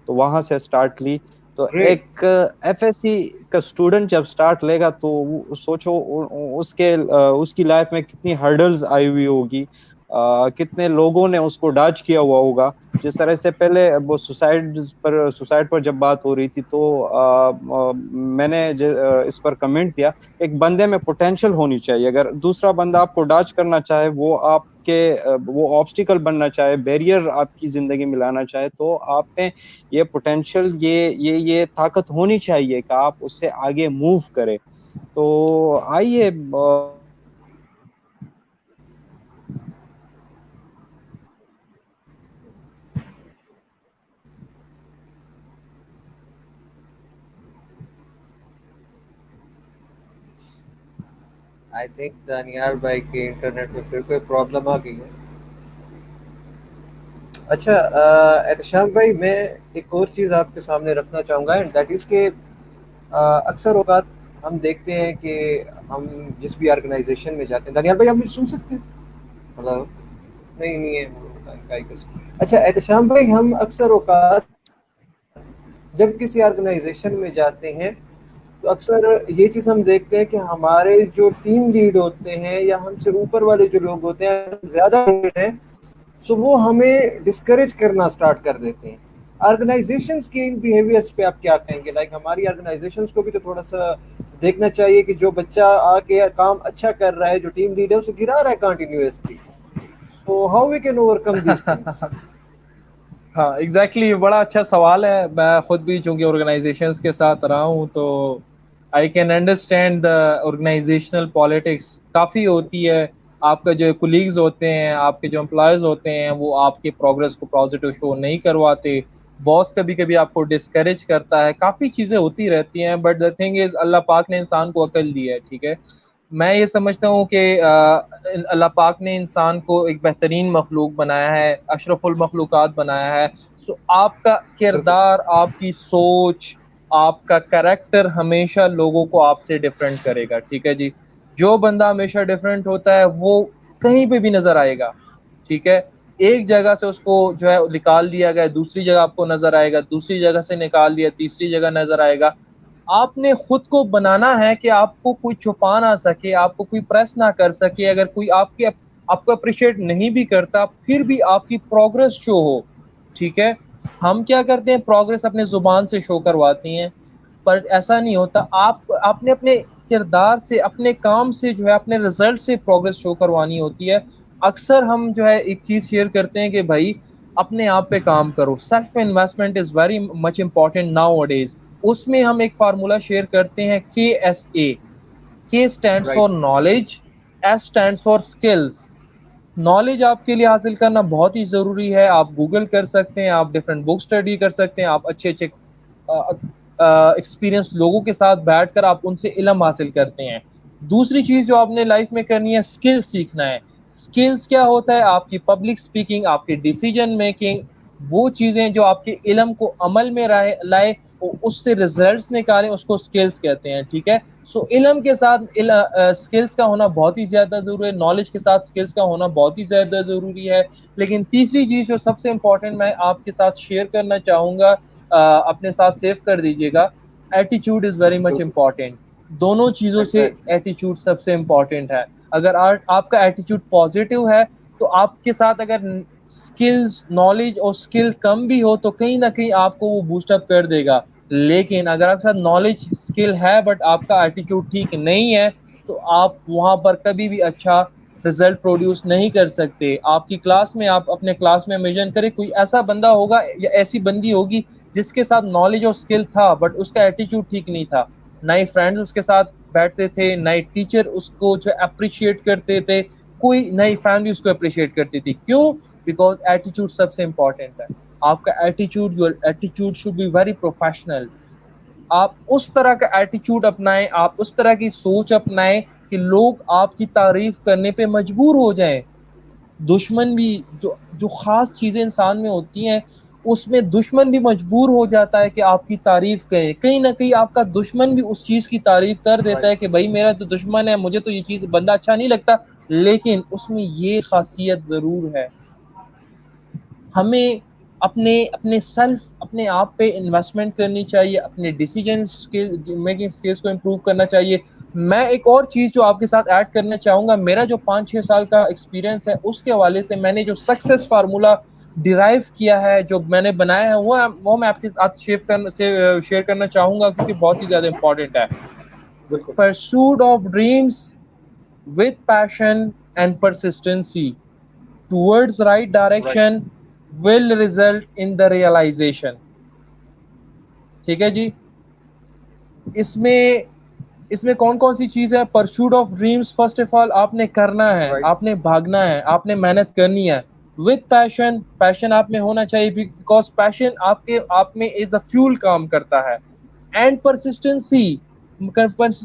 تو وہاں سے سٹارٹ لی. تو ایک ایف ایس سی کا اسٹوڈنٹ جب سٹارٹ لے گا تو سوچو اس کی لائف میں کتنی ہرڈلز آئی ہوئی ہوگی, کتنے لوگوں نے اس کو ڈاچ کیا ہوا ہوگا. جس طرح سے پہلے وہ سوسائڈ پر جب بات ہو رہی تھی تو میں نے اس پر کمنٹ دیا, ایک بندے میں پوٹینشیل ہونی چاہیے. اگر دوسرا بندہ آپ کو ڈاچ کرنا چاہے, وہ آبسٹیکل بننا چاہے, بیریئر آپ کی زندگی میں لانا چاہے, تو آپ میں یہ پوٹینشیل, یہ طاقت ہونی چاہیے کہ آپ اس سے آگے موو کریں. تو آئیے آئی تھنک دانیال بھائی کے انٹرنیٹ میں پھر کوئی پرابلم آ گئی ہے. اچھا احتشام بھائی, میں ایک اور چیز آپ کے سامنے رکھنا چاہوں گا, اینڈ دیٹ از کہ اکثر اوقات ہم دیکھتے ہیں کہ ہم جس بھی آرگنائزیشن میں جاتے ہیں, دانیال بھائی آپ مجھے سن سکتے ہیں؟ ہلو, نہیں ہے. اچھا احتشام بھائی, ہم اکثر اوقات جب کسی آرگنائزیشن میں جاتے ہیں تو اکثر یہ چیز ہم دیکھتے ہیں کہ ہمارے جو ٹیم لیڈ ہوتے ہیں یا ہم سے اوپر والے جو لوگ ہوتے ہیں زیادہ ہیں, سو وہ ہمیں ڈسکریج کرنا سٹارٹ کر دیتے ہیں. آرگنائزیشنز کے ان بیہیویئرس پہ آپ کیا کہیں گے؟ لائک ہماری آرگنائزیشنز کو بھی تو تھوڑا سا دیکھنا چاہیے کہ جو بچہ آ کے کام اچھا کر رہا ہے, جو ٹیم لیڈ ہے, اسے گرا رہا ہے continuously. So how we can overcome these things? ہاں ایگزیکٹلی, بڑا اچھا سوال ہے. میں خود بھی چونکہ آرگنائزیشنس کے ساتھ رہا ہوں تو I can understand the organizational politics. کافی ہوتی ہے. آپ کا جو کولیگز ہوتے ہیں, آپ کے جو امپلائز ہوتے ہیں, وہ آپ کے پروگرس کو پازیٹیو شو نہیں کرواتے. باس کبھی کبھی آپ کو ڈسکریج کرتا ہے. کافی چیزیں ہوتی رہتی ہیں, بٹ دا تھنگ از اللہ پاک نے انسان کو عقل دی ہے. ٹھیک ہے, میں یہ سمجھتا ہوں کہ اللہ پاک نے انسان کو ایک بہترین مخلوق بنایا ہے, اشرف المخلوقات بنایا ہے. سو آپ کا کردار, آپ کی سوچ, آپ کا کریکٹر ہمیشہ لوگوں کو آپ سے ڈفرینٹ کرے گا. ٹھیک ہے جی, جو بندہ ہمیشہ ڈفرینٹ ہوتا ہے وہ کہیں پہ بھی نظر آئے گا. ٹھیک ہے, ایک جگہ سے اس کو جو ہے نکال دیا گیا, دوسری جگہ آپ کو نظر آئے گا, دوسری جگہ سے نکال دیا, تیسری جگہ نظر آئے گا. آپ نے خود کو بنانا ہے کہ آپ کو کوئی چھپا نہ سکے, آپ کو کوئی پریس نہ کر سکے. اگر کوئی آپ کو اپریشیٹ نہیں بھی کرتا, پھر بھی آپ کی پروگرس شو ہو. ٹھیک ہے, ہم کیا کرتے ہیں, پروگرس اپنے زبان سے شو کرواتی ہیں, پر ایسا نہیں ہوتا. آپ نے اپنے کردار سے, اپنے کام سے, جو ہے اپنے رزلٹ سے پروگرس شو کروانی ہوتی ہے. اکثر ہم جو ہے ایک چیز شیئر کرتے ہیں کہ بھائی اپنے آپ پہ کام کرو. Self investment is very much important nowadays. اس میں ہم ایک فارمولا شیئر کرتے ہیں, KSA. K stands for knowledge, S stands for skills. Knowledge آپ کے لیے حاصل کرنا بہت ہی ضروری ہے. آپ گوگل کر سکتے ہیں, آپ ڈفرینٹ بک اسٹڈی کر سکتے ہیں, آپ اچھے ایکسپیرینس لوگوں کے ساتھ بیٹھ کر آپ ان سے علم حاصل کرتے ہیں. دوسری چیز جو آپ نے لائف میں کرنی ہے, اسکل سیکھنا ہے. اسکلس کیا ہوتا ہے؟ آپ کی پبلک اسپیکنگ, آپ کی ڈیسیجن میکنگ, وہ چیزیں جو آپ کے علم کو عمل میں لائے, اس سے ریزلٹس نکالیں, اس کو اسکلس کہتے ہیں. ٹھیک ہے, سو علم کے ساتھ اسکلس کا ہونا بہت ہی زیادہ ضروری ہے, نالج کے ساتھ اسکلس کا ہونا بہت ہی زیادہ ضروری ہے. لیکن تیسری چیز جو سب سے امپورٹنٹ میں آپ کے ساتھ شیئر کرنا چاہوں گا, اپنے ساتھ سیو کر دیجیے گا, ایٹیچیوڈ از ویری مچ امپورٹنٹ. دونوں چیزوں سے ایٹیچیوڈ سب سے امپورٹنٹ ہے. اگر آپ کا ایٹیچیوڈ پازیٹیو ہے تو آپ کے ساتھ اگر اسکلز, نالج اور اسکل کم بھی ہو تو کہیں نہ کہیں آپ کو وہ بوسٹ اپ کر دے گا. لیکن اگر آپ کے ساتھ نالج, اسکل ہے بٹ آپ کا ایٹیچیوڈ ٹھیک نہیں ہے, تو آپ وہاں پر کبھی بھی اچھا رزلٹ پروڈیوس نہیں کر سکتے. آپ کی کلاس میں, آپ اپنے کلاس میں امیجن کریں, کوئی ایسا بندہ ہوگا یا ایسی بندی ہوگی جس کے ساتھ نالج اور اسکل تھا بٹ اس کا ایٹیچیوڈ ٹھیک نہیں تھا. نہ ہی فرینڈز اس کے ساتھ بیٹھتے تھے, نہ ہی ٹیچر اس کو جو اپریشیٹ کرتے تھے, کوئی نئی فیملی اس کو اپریشیٹ کرتی تھی. کیوں؟ بیکاز ایٹیچیوڈ سب سے امپورٹنٹ ہے. آپ کا ایٹیچیوڈ، your ایٹیچیوڈ should be very professional. آپ اس طرح کا ایٹیچیوڈ اپنائیں، آپ اس طرح کی سوچ اپنائیں کہ لوگ آپ کی تعریف کرنے پہ مجبور ہو جائیں. دشمن بھی جو خاص چیزیں انسان میں ہوتی ہیں اس میں دشمن بھی مجبور ہو جاتا ہے کہ آپ کی تعریف کریں. کہیں نہ کہیں آپ کا دشمن بھی اس چیز کی تعریف کر دیتا ہے کہ بھائی میرا تو دشمن ہے، مجھے تو یہ چیز بندہ اچھا نہیں لگتا، لیکن اس میں یہ خاصیت ضرور ہے. ہمیں اپنے سیلف، اپنے آپ پہ انویسٹمنٹ کرنی چاہیے، اپنے ڈیسیجنس میکنگ اسکلس کو امپروو کرنا چاہیے. میں ایک اور چیز جو آپ کے ساتھ ایڈ کرنا چاہوں گا، میرا جو 5-6 سال کا ایکسپیرینس ہے اس کے حوالے سے میں نے جو سکسیس فارمولا ڈیرائیو کیا ہے، جو میں نے بنایا ہے، وہ میں آپ کے ساتھ شیئر کرنا چاہوں گا کیونکہ بہت ہی زیادہ امپورٹنٹ ہے. Pursuit of dreams with passion and persistency towards right direction will result in the realization. ٹھیک ہے جی. اس میں کون کون سی چیز ہے؟ Pursuit of dreams, first of آل آپ نے کرنا ہے، آپ نے بھاگنا ہے، آپ نے محنت کرنی ہے. وتھ پیشن، پیشن آپ میں ہونا چاہیے بیکاز پیشن آپ میں ایز اے فیول کام کرتا ہے. اینڈ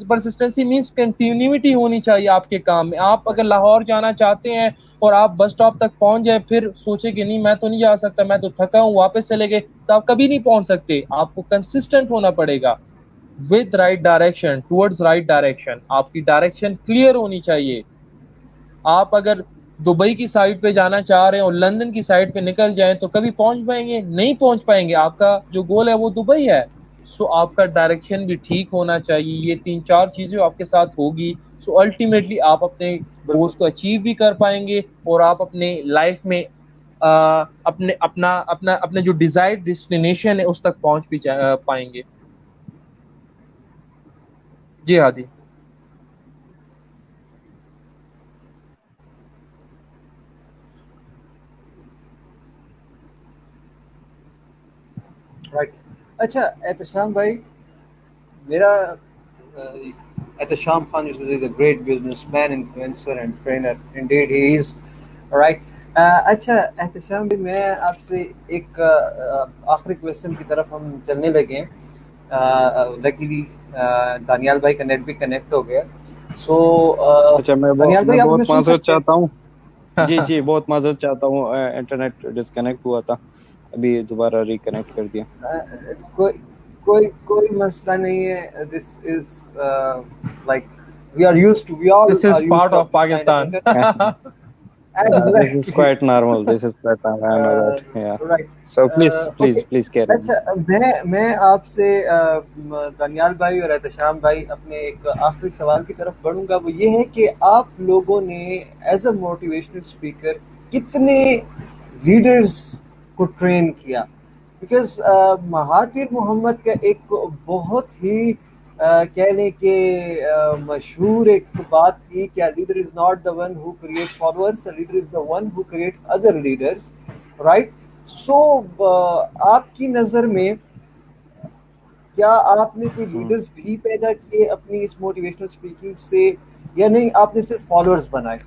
پرسسٹنسی مینس کنٹینیوٹی ہونی چاہیے آپ کے کام میں. آپ اگر لاہور جانا چاہتے ہیں اور آپ بس اسٹاپ تک پہنچ جائیں پھر سوچے کہ نہیں میں تو نہیں جا سکتا، میں تو تھکا ہوں، واپس چلے گئے، تو آپ کبھی نہیں پہنچ سکتے. آپ کو کنسسٹنٹ ہونا پڑے گا with right direction, towards right direction. آپ کی ڈائریکشن کلیئر ہونی چاہیے. آپ اگر دبئی کی سائڈ پہ جانا چاہ رہے ہیں اور لندن کی سائڈ پہ نکل جائیں تو کبھی پہنچ پائیں گے؟ نہیں پہنچ پائیں گے. آپ کا جو گول ہے وہ دبئی ہے. سو آپ کا ڈائریکشن بھی ٹھیک ہونا چاہیے. یہ 3-4 چیزیں آپ کے ساتھ ہوگی سو الٹیمیٹلی آپ اپنے گولز کو اچیو بھی کر پائیں گے اور آپ اپنے لائف میں اپنا جو ڈیزائر ڈیسٹینیشن ہے اس تک پہنچ بھی پائیں گے. جی ہادی. رائٹ. اچھا احتشام بھائی، میرا Ehtesham Khan is a great businessman, influencer and trainer. Indeed he is. Right. اچھا احتشام بھائی، میں آپ سے ایک آخری کویشچن کی طرف ہم چلنے لگے ہیں. لکیلی دانیال بھائی کا نیٹ بھی کنیکٹ ہو گیا. سو اچھا میں دانیال بھائی آپ بہت ہمیں سن معذرت سکتے ہیں؟ چاہتا ہوں. جی بہت معذرت چاہتا ہوں، انٹرنیٹ ڈسکنیکٹ ہوا تھا، ابھی دوبارہ ریکنیکٹ کر دیا. کوئی مسئلہ نہیں ہے. This is like we are used to, we all This are is used part to of this kind of Pakistan. internet. This is Exactly. quite normal. This is quite normal. I know that. Yeah. Right. So Okay. please carry on. اچھا میں آپ سے دانیال بھائی اور احتشام بھائی اپنے ایک آخری سوال کی طرف بڑھوں گا. وہ یہ ہے کہ آپ لوگوں نے ایز اے موٹیویشنل اسپیکر کتنے لیڈرز کو ٹرین کیا؟ بیکاز مہاتیر محمد کا ایک بہت ہی کہہ لیں کہ مشہور ایک بات تھی کہ leader is not the one who create followers, leader is the one who create other leaders. Right. So آپ کی نظر میں کیا آپ نے کوئی لیڈرز بھی پیدا کیے اپنی اس موٹیویشنل اسپیکنگ سے یا نہیں آپ نے صرف فالوورز بنائے؟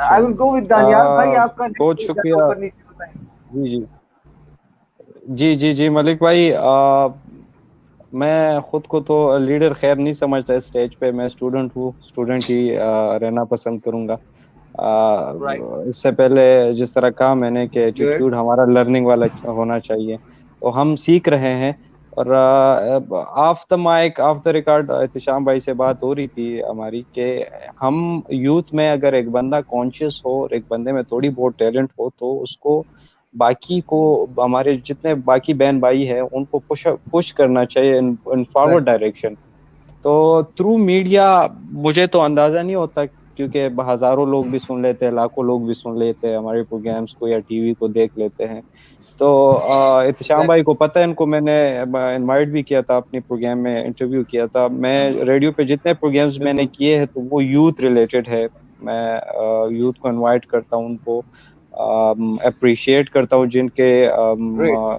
I will go with Daniyal بھائی. آپ کا بہت شکریہ. جی ملک بھائی، میں خود کو تو لیڈر خیر نہیں سمجھتا اس سٹیج پہ. میں اسٹوڈنٹ ہوں، اسٹوڈنٹ ہی رہنا پسند کروں گا. اس سے پہلے جس طرح کہا میں نے کہ ایٹیٹیوڈ ہمارا لرننگ والا ہونا چاہیے، تو ہم سیکھ رہے ہیں. اور off the mic off the record Ehtisham بھائی سے بات ہو رہی تھی ہماری کہ ہم یوتھ میں اگر ایک بندہ کانشیس ہو اور ایک بندے میں تھوڑی بہت ٹیلنٹ ہو تو اس کو باقی کو، ہمارے جتنے باقی بہن بھائی ہیں ان کو پش کرنا چاہیے ان فارورڈ ڈائریکشن. تو تھرو میڈیا مجھے تو اندازہ نہیں ہوتا کیونکہ ہزاروں لوگ بھی سن لیتے ہیں، لاکھوں لوگ بھی سن لیتے ہیں ہمارے پروگرامس کو یا ٹی وی کو دیکھ لیتے ہیں. تو احتشام بھائی کو پتہ ہے، ان کو میں نے انوائٹ بھی کیا تھا اپنے پروگرام میں، انٹرویو کیا تھا. میں ریڈیو پہ جتنے پروگرامس میں نے کیے ہیں تو وہ یوتھ ریلیٹڈ ہے. میں یوتھ کو انوائٹ کرتا ہوں، ان کو اپریشیٹ کرتا ہوں جن کے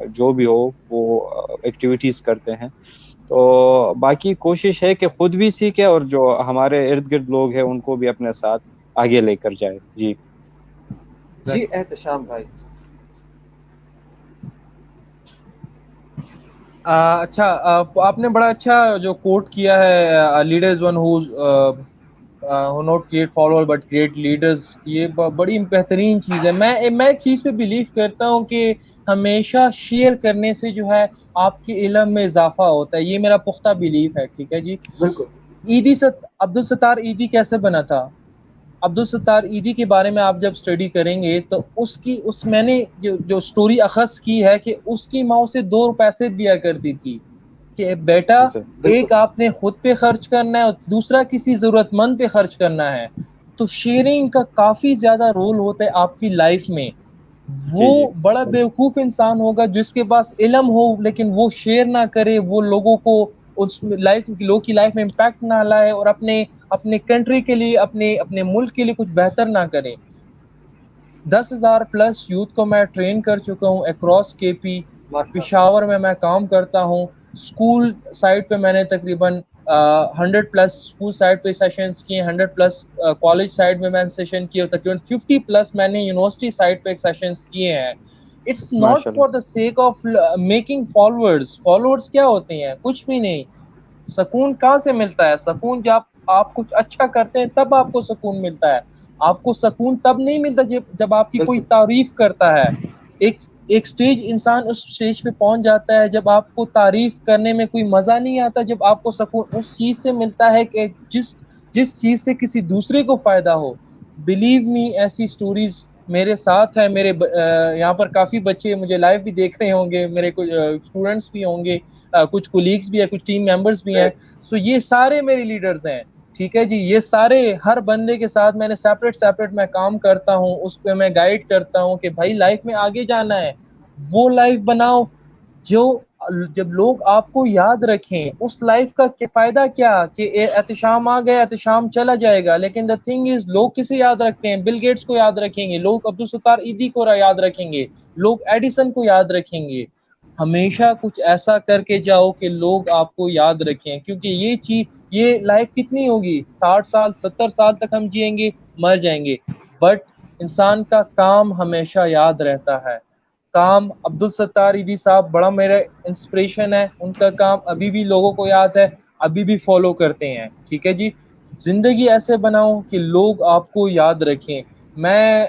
جو بھی ہو وہ ایکٹیویٹیز کرتے ہیں. تو باقی کوشش ہے کہ خود بھی سیکھے اور جو ہمارے ارد گرد لوگ ہیں ان کو بھی اپنے ساتھ آگے لے کر جائے. جی جی احتشام بھائی. اچھا آپ نے بڑا اچھا جو کوٹ کیا ہے leaders one who not create follower but create leaders, یہ بڑی بہترین چیز ہے. میں ایک چیز پہ بلیو کرتا ہوں کہ ہمیشہ شیئر کرنے سے جو ہے آپ کے علم میں اضافہ ہوتا ہے, یہ میرا پختہ بلیف ہے. ٹھیک ہے جی. بالکل. عبدالستار ایدھی کیسے بنا تھا؟ عبدالستار ایدھی کے بارے میں آپ جب اسٹڈی کریں گے تو میں نے جو سٹوری اخذ کی ہے کہ اس کی ماں اسے 2 پیسے دیا کرتی تھی کہ بیٹا ایک آپ نے خود پہ خرچ کرنا ہے اور دوسرا کسی ضرورت مند پہ خرچ کرنا ہے. تو شیئرنگ کا کافی زیادہ رول ہوتا ہے آپ کی لائف میں. وہ بڑا بیوقوف انسان ہوگا جس کے پاس علم ہو لیکن وہ شیئر نہ کرے, وہ لوگوں کو اس لوگوں کی لائف میں امپیکٹ نہ لائے اور اپنے کنٹری کے لیے اپنے ملک کے لیے کچھ بہتر نہ کرے. 10,000+ یوتھ کو میں ٹرین کر چکا ہوں اکراس کے پی. پشاور میں کام کرتا ہوں. اسکول سائٹ پہ میں نے تقریباً 100+ اسکول سائٹ پہ سیشنز کیے, 100+ کالج سائٹ میں نے سیشن کیے, اور تقریباً 50+ میں نے یونیورسٹی سائٹ پہ سیشنز کیے ہیں. It's not for the sake of making followers کیا ہوتے ہیں, کچھ بھی نہیں. سکون کہاں سے ملتا ہے؟ سکون جب آپ کچھ اچھا کرتے ہیں تب آپ کو سکون ملتا ہے. آپ کو سکون تب نہیں ملتا جب آپ کی کوئی تعریف کرتا ہے. ایک سٹیج انسان اس سٹیج پہ پہنچ جاتا ہے جب آپ کو تعریف کرنے میں کوئی مزہ نہیں آتا, جب آپ کو سکون اس چیز سے ملتا ہے کہ جس چیز سے کسی دوسرے کو فائدہ ہو. بلیو می, ایسی سٹوریز میرے ساتھ ہے. میرے یہاں پر کافی بچے مجھے لائیو بھی دیکھ رہے ہوں گے, میرے کچھ اسٹوڈنٹس بھی ہوں گے, کچھ کولیگز بھی ہیں, کچھ ٹیم ممبرس بھی ہیں. سو یہ سارے میرے لیڈرز ہیں. ٹھیک ہے جی. یہ سارے ہر بندے کے ساتھ میں نے سیپریٹ میں کام کرتا ہوں, اس پہ میں گائیڈ کرتا ہوں کہ بھائی لائف میں آگے جانا ہے, وہ لائف بناؤ جب لوگ آپ کو یاد رکھیں. اس لائف کا فائدہ کیا کہ احتشام آ گیا, احتشام چلا جائے گا, لیکن دا تھنگ از لوگ کسے یاد رکھتے ہیں؟ بل گیٹس کو یاد رکھیں گے لوگ, عبدالستار ایدھی کو یاد رکھیں گے لوگ, ایڈیسن کو یاد رکھیں گے. ہمیشہ کچھ ایسا کر کے جاؤ کہ لوگ آپ کو یاد رکھیں, کیونکہ یہ لائف کتنی ہوگی؟ 60 سال 70 سال تک ہم جئیں گے, مر جائیں گے, بٹ انسان کا کام ہمیشہ یاد رہتا ہے. کام عبدالستار ایدھی صاحب بڑا میرا انسپریشن ہے, ان کا کام ابھی بھی لوگوں کو یاد ہے, ابھی بھی فالو کرتے ہیں. ٹھیک ہے جی. زندگی ایسے بناؤ کہ لوگ آپ کو یاد رکھیں. میں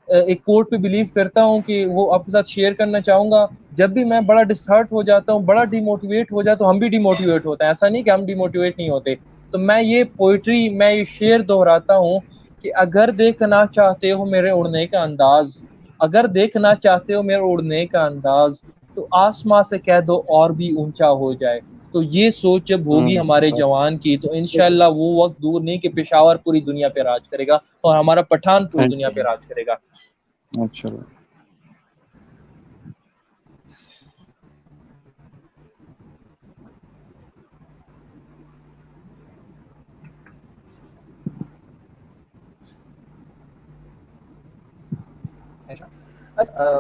ایک کوٹ پہ بلیو کرتا ہوں کہ وہ آپ کے ساتھ شیئر کرنا چاہوں گا. جب بھی میں بڑا ڈسہرٹ ہو جاتا ہوں, بڑا ڈیموٹیویٹ ہو جاتا ہوں, ہم بھی ڈیموٹیویٹ ہوتے ہیں, ایسا نہیں کہ ہم ڈیموٹیویٹ نہیں ہوتے. تو میں یہ پوئٹری, میں یہ شعر دہراتا ہوں کہ اگر دیکھنا چاہتے ہو میرے اڑنے کا انداز, اگر دیکھنا چاہتے ہو میرے اڑنے کا انداز, تو آسماں سے کہہ دو اور بھی اونچا ہو جائے. تو یہ سوچ جب ہوگی ہمارے جوان کی, تو انشاءاللہ وہ وقت دور نہیں کہ پشاور پوری دنیا پہ راج کرے گا اور ہمارا پٹھان پوری دنیا پہ راج کرے گا. اچھا.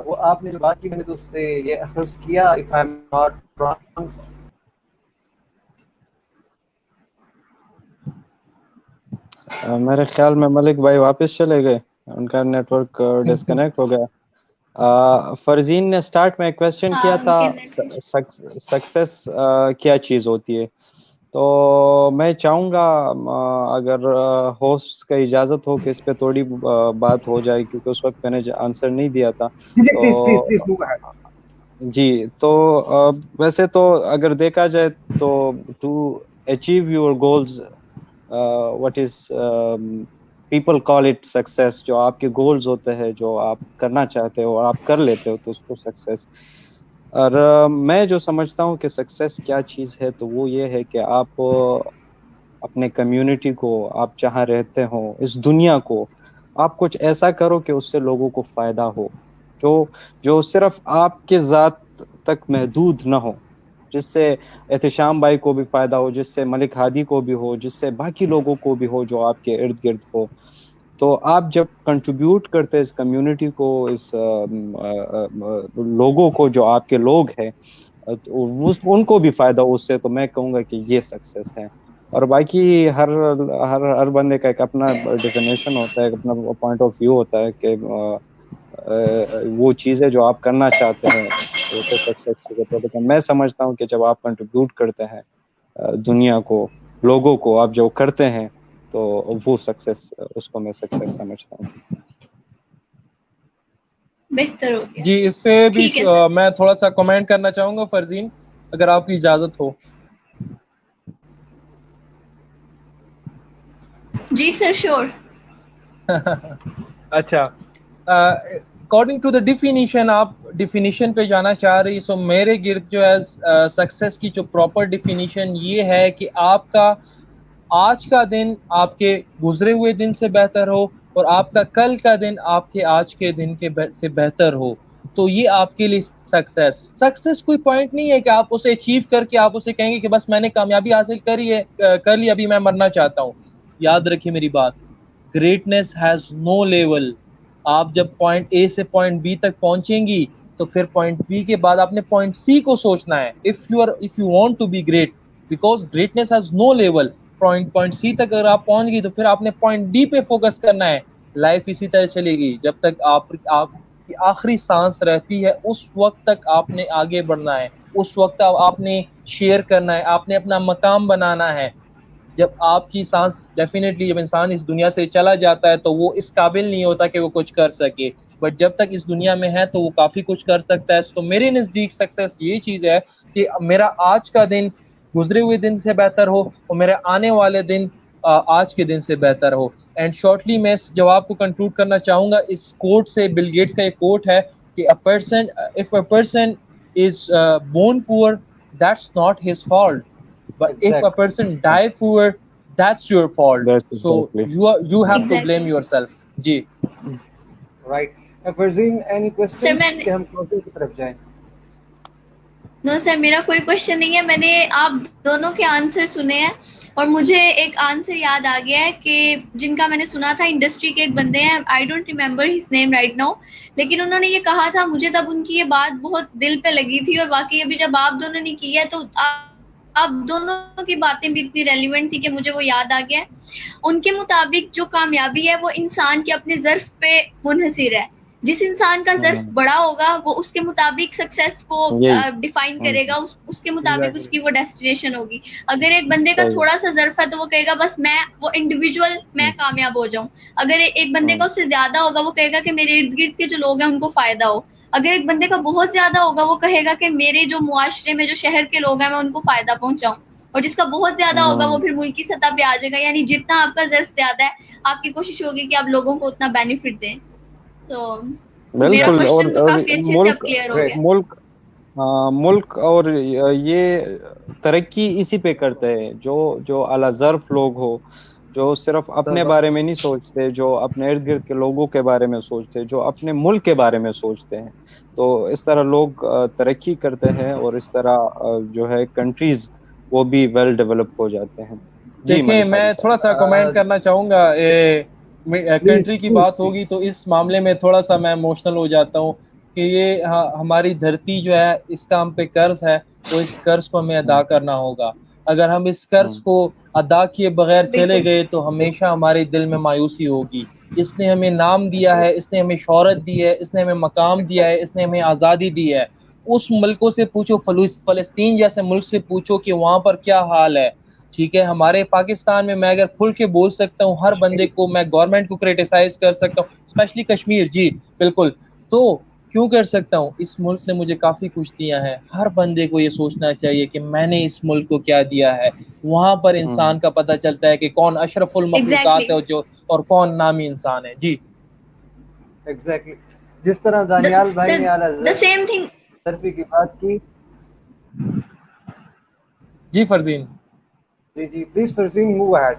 وہ آپ نے جو بات کی میں نے تو اس سے یہ اخذ کیا, if I'm not wrong. میرے خیال میں ملک بھائی واپس چلے گئے, ان کا نیٹ ورک ڈسکنیکٹ ہو گیا. فرزین نے سٹارٹ میں کویسچن کیا تھا سکسیس کیا چیز ہوتی ہے, تو میں چاہوں گا اگر ہوسٹ کا اجازت ہو کہ اس پہ تھوڑی بات ہو جائے, کیونکہ اس وقت میں نے آنسر نہیں دیا تھا. جی, تو ویسے تو اگر دیکھا جائے تو to achieve your goals, what is people call it success, جو آپ کے گولز ہوتے ہیں, جو آپ کرنا چاہتے ہو اور آپ کر لیتے ہو, تو اس کو سکسیس. اور میں جو سمجھتا ہوں کہ سکسیس کیا چیز ہے, تو وہ یہ ہے کہ آپ اپنے کمیونٹی کو, آپ جہاں رہتے ہوں, اس دنیا کو آپ کچھ ایسا کرو کہ اس سے لوگوں کو فائدہ ہو, جو صرف آپ کے ذات تک محدود نہ ہو, جس سے احتشام بھائی کو بھی فائدہ ہو, جس سے ملک ہادی کو بھی ہو, جس سے باقی لوگوں کو بھی ہو جو آپ کے ارد گرد ہو. تو آپ جب کنٹریبیوٹ کرتے اس کمیونٹی کو, اس لوگوں کو جو آپ کے لوگ ہیں, ان کو بھی فائدہ اس سے, تو میں کہوں گا کہ یہ سکسیس ہے. اور باقی ہر بندے کا ایک اپنا ڈیفینیشن ہوتا ہے, اپنا پوائنٹ آف ویو ہوتا ہے کہ وہ چیزیں جو آپ کرنا چاہتے ہیں وہ تو سکسیس سے کہتے ہیں. لیکن میں سمجھتا ہوں کہ جب آپ کنٹریبیوٹ کرتے ہیں دنیا کو, لوگوں کو, آپ جو کرتے ہیں, تو وہ سکسیس, اس کو میں سکسیس سمجھتا ہوں. بہتر ہو گیا. جی اس پہ بھی ٹھیک ہے سر. میں تھوڑا سا کمنٹ کرنا چاہوں گا فرزین, اگر آپ کی اجازت ہو. جی سر شور. اچھا, اکارڈنگ ٹو دا ڈیفینیشن, آپ ڈیفینیشن پہ جانا چاہ رہی, سو میرے گرد جو ہے سکسیس کی جو پراپر ڈیفینیشن یہ ہے کہ آپ کا آج کا دن آپ کے گزرے ہوئے دن سے بہتر ہو, اور آپ کا کل کا دن آپ کے آج کے دن کے سے بہتر ہو. تو یہ آپ کے لیے سکسیس کوئی پوائنٹ نہیں ہے کہ آپ اسے اچیو کر کے آپ اسے کہیں گے کہ بس میں نے کامیابی حاصل کر لی, ابھی میں مرنا چاہتا ہوں. یاد رکھیے میری بات, گریٹنیس ہیز نو لیول. آپ جب پوائنٹ اے سے پوائنٹ بی تک پہنچیں گی تو پھر پوائنٹ بی کے بعد آپ نے پوائنٹ سی کو سوچنا ہے. If you want to be great, because greatness has no level. Point C تک اگر آپ پہنچ گئی تو پھر آپ نے پوائنٹ ڈی پہ فوکس کرنا ہے. لائف اسی طرح چلے گی جب تک آپ کی آخری سانس رہتی ہے, اس وقت تک آپ نے آگے بڑھنا ہے, اس وقت آپ نے شیئر کرنا ہے, آپ نے اپنا مقام بنانا ہے. جب آپ کی سانس ڈیفینیٹلی جب انسان اس دنیا سے چلا جاتا ہے تو وہ اس قابل نہیں ہوتا کہ وہ کچھ کر سکے, بٹ جب تک اس دنیا میں ہے تو وہ کافی کچھ کر سکتا ہے. تو میرے نزدیک سکسیس یہ چیز ہے کہ میرا آج کا دن گزرے ہوئے دن سے بہتر ہو, اور میرے آنے والے دن آج کے دن سے بہتر ہو. اینڈ شارٹلی میں اس جواب کو کنکلوڈ کرنا چاہوں گا اس کوٹ سے. بل گیٹس کا ایک کوٹ ہے کہ if a person is born poor, that's not his fault, but if a Exactly. person die poor, that's your fault. That's So exactly. you have to blame Exactly. yourself. G Right. Farzeen, any sir questions میں نے کہ ہم closing کی طرف جائیں؟ نو سر, میرا کوئی question نہیں ہے. میں نے آپ دونوں کے آنسر سنے ہیں, اور مجھے ایک آنسر یاد آ گیا ہے کہ جن کا میں نے سنا تھا, انڈسٹری کے ایک بندے ہیں, I don't remember his name right now, لیکن انہوں نے یہ کہا تھا, مجھے تب ان کی یہ بات بہت دل پہ لگی تھی, اور واقعی ابھی جب آپ دونوں نے کی ہے تو آپ دونوں کی باتیں بھی اتنی ریلیونٹ تھی کہ مجھے وہ یاد آ گیا. ان کے مطابق جو کامیابی ہے وہ انسان کے اپنے ظرف پہ منحصر ہے. جس انسان کا ظرف بڑا ہوگا وہ اس کے مطابق سکسیس کو ڈیفائن کرے گا, اس کے مطابق اس کی وہ ڈیسٹینیشن ہوگی. اگر ایک بندے کا تھوڑا سا ظرف ہے تو وہ کہے گا بس میں وہ انڈیویجول میں کامیاب ہو جاؤں. اگر ایک بندے کا اس سے زیادہ ہوگا وہ کہے گا کہ میرے ارد گرد کے جو لوگ ہیں ان کو فائدہ ہو. اگر ایک بندے کا بہت زیادہ ہوگا وہ کہے گا کہ میرے جو معاشرے میں جو شہر کے لوگ ہیں میں ان کو فائدہ پہنچاؤں. اور جس کا بہت زیادہ ہوگا وہ پھر ملکی سطح پہ آ جائے گا. یعنی جتنا آپ کا ظرف زیادہ ہے آپ کی کوشش ہوگی کہ آپ لوگوں کو اتنا بینیفٹ دیں. تو میرا بالکل. کوشچن تو اور کافی اچھے سے اب کلیئر ہو گیا. ملک اور یہ ترقی اسی پہ کرتے ہیں جو اعلیٰ ظرف لوگ ہو, جو صرف اپنے بارے میں نہیں سوچتے, جو اپنے ارد گرد کے لوگوں کے بارے میں سوچتے, جو اپنے ملک کے بارے میں سوچتے ہیں. تو اس طرح لوگ ترقی کرتے ہیں, اور اس طرح جو ہے کنٹریز وہ بھی ویل ڈیولپ ہو جاتے ہیں. دیکھیں میں تھوڑا سا کمنٹ کرنا چاہوں گا. کنٹری کی بات ہوگی تو اس معاملے میں تھوڑا سا میں ایموشنل ہو جاتا ہوں کہ یہ ہماری دھرتی جو ہے اس کا ہم پہ قرض ہے, وہ اس قرض کو ہمیں ادا کرنا ہوگا. اگر ہم اس قرض کو ادا کیے بغیر چلے گئے تو ہمیشہ ہمارے دل میں مایوسی ہوگی. اس نے ہمیں نام دیا ہے, اس نے ہمیں شہرت دی ہے, اس نے ہمیں مقام دیا ہے, اس نے ہمیں آزادی دی ہے. اس ملکوں سے پوچھو, فلسطین جیسے ملک سے پوچھو کہ وہاں پر کیا حال ہے. ٹھیک ہے, ہمارے پاکستان میں میں اگر کھل کے بول سکتا ہوں, ہر بندے کو میں گورنمنٹ کو کرٹیسائز کر سکتا ہوں, اسپیشلی کشمیر. جی بالکل. تو کیوں کر سکتا ہوں, اس ملک نے مجھے کافی کچھ دیا ہے. ہر بندے کو یہ سوچنا چاہیے کہ میں نے اس ملک کو کیا دیا ہے. وہاں پر انسان کا پتہ چلتا ہے کہ کون اشرف المخلوقات ہے جو, اور کون نامی انسان ہے. جی ایگزیکٹلی. جس طرح دانیال بھائی نے the same thing. ظرفی کی بات کی. جی فرزین. جی پلیز فرزین موو اہیڈ.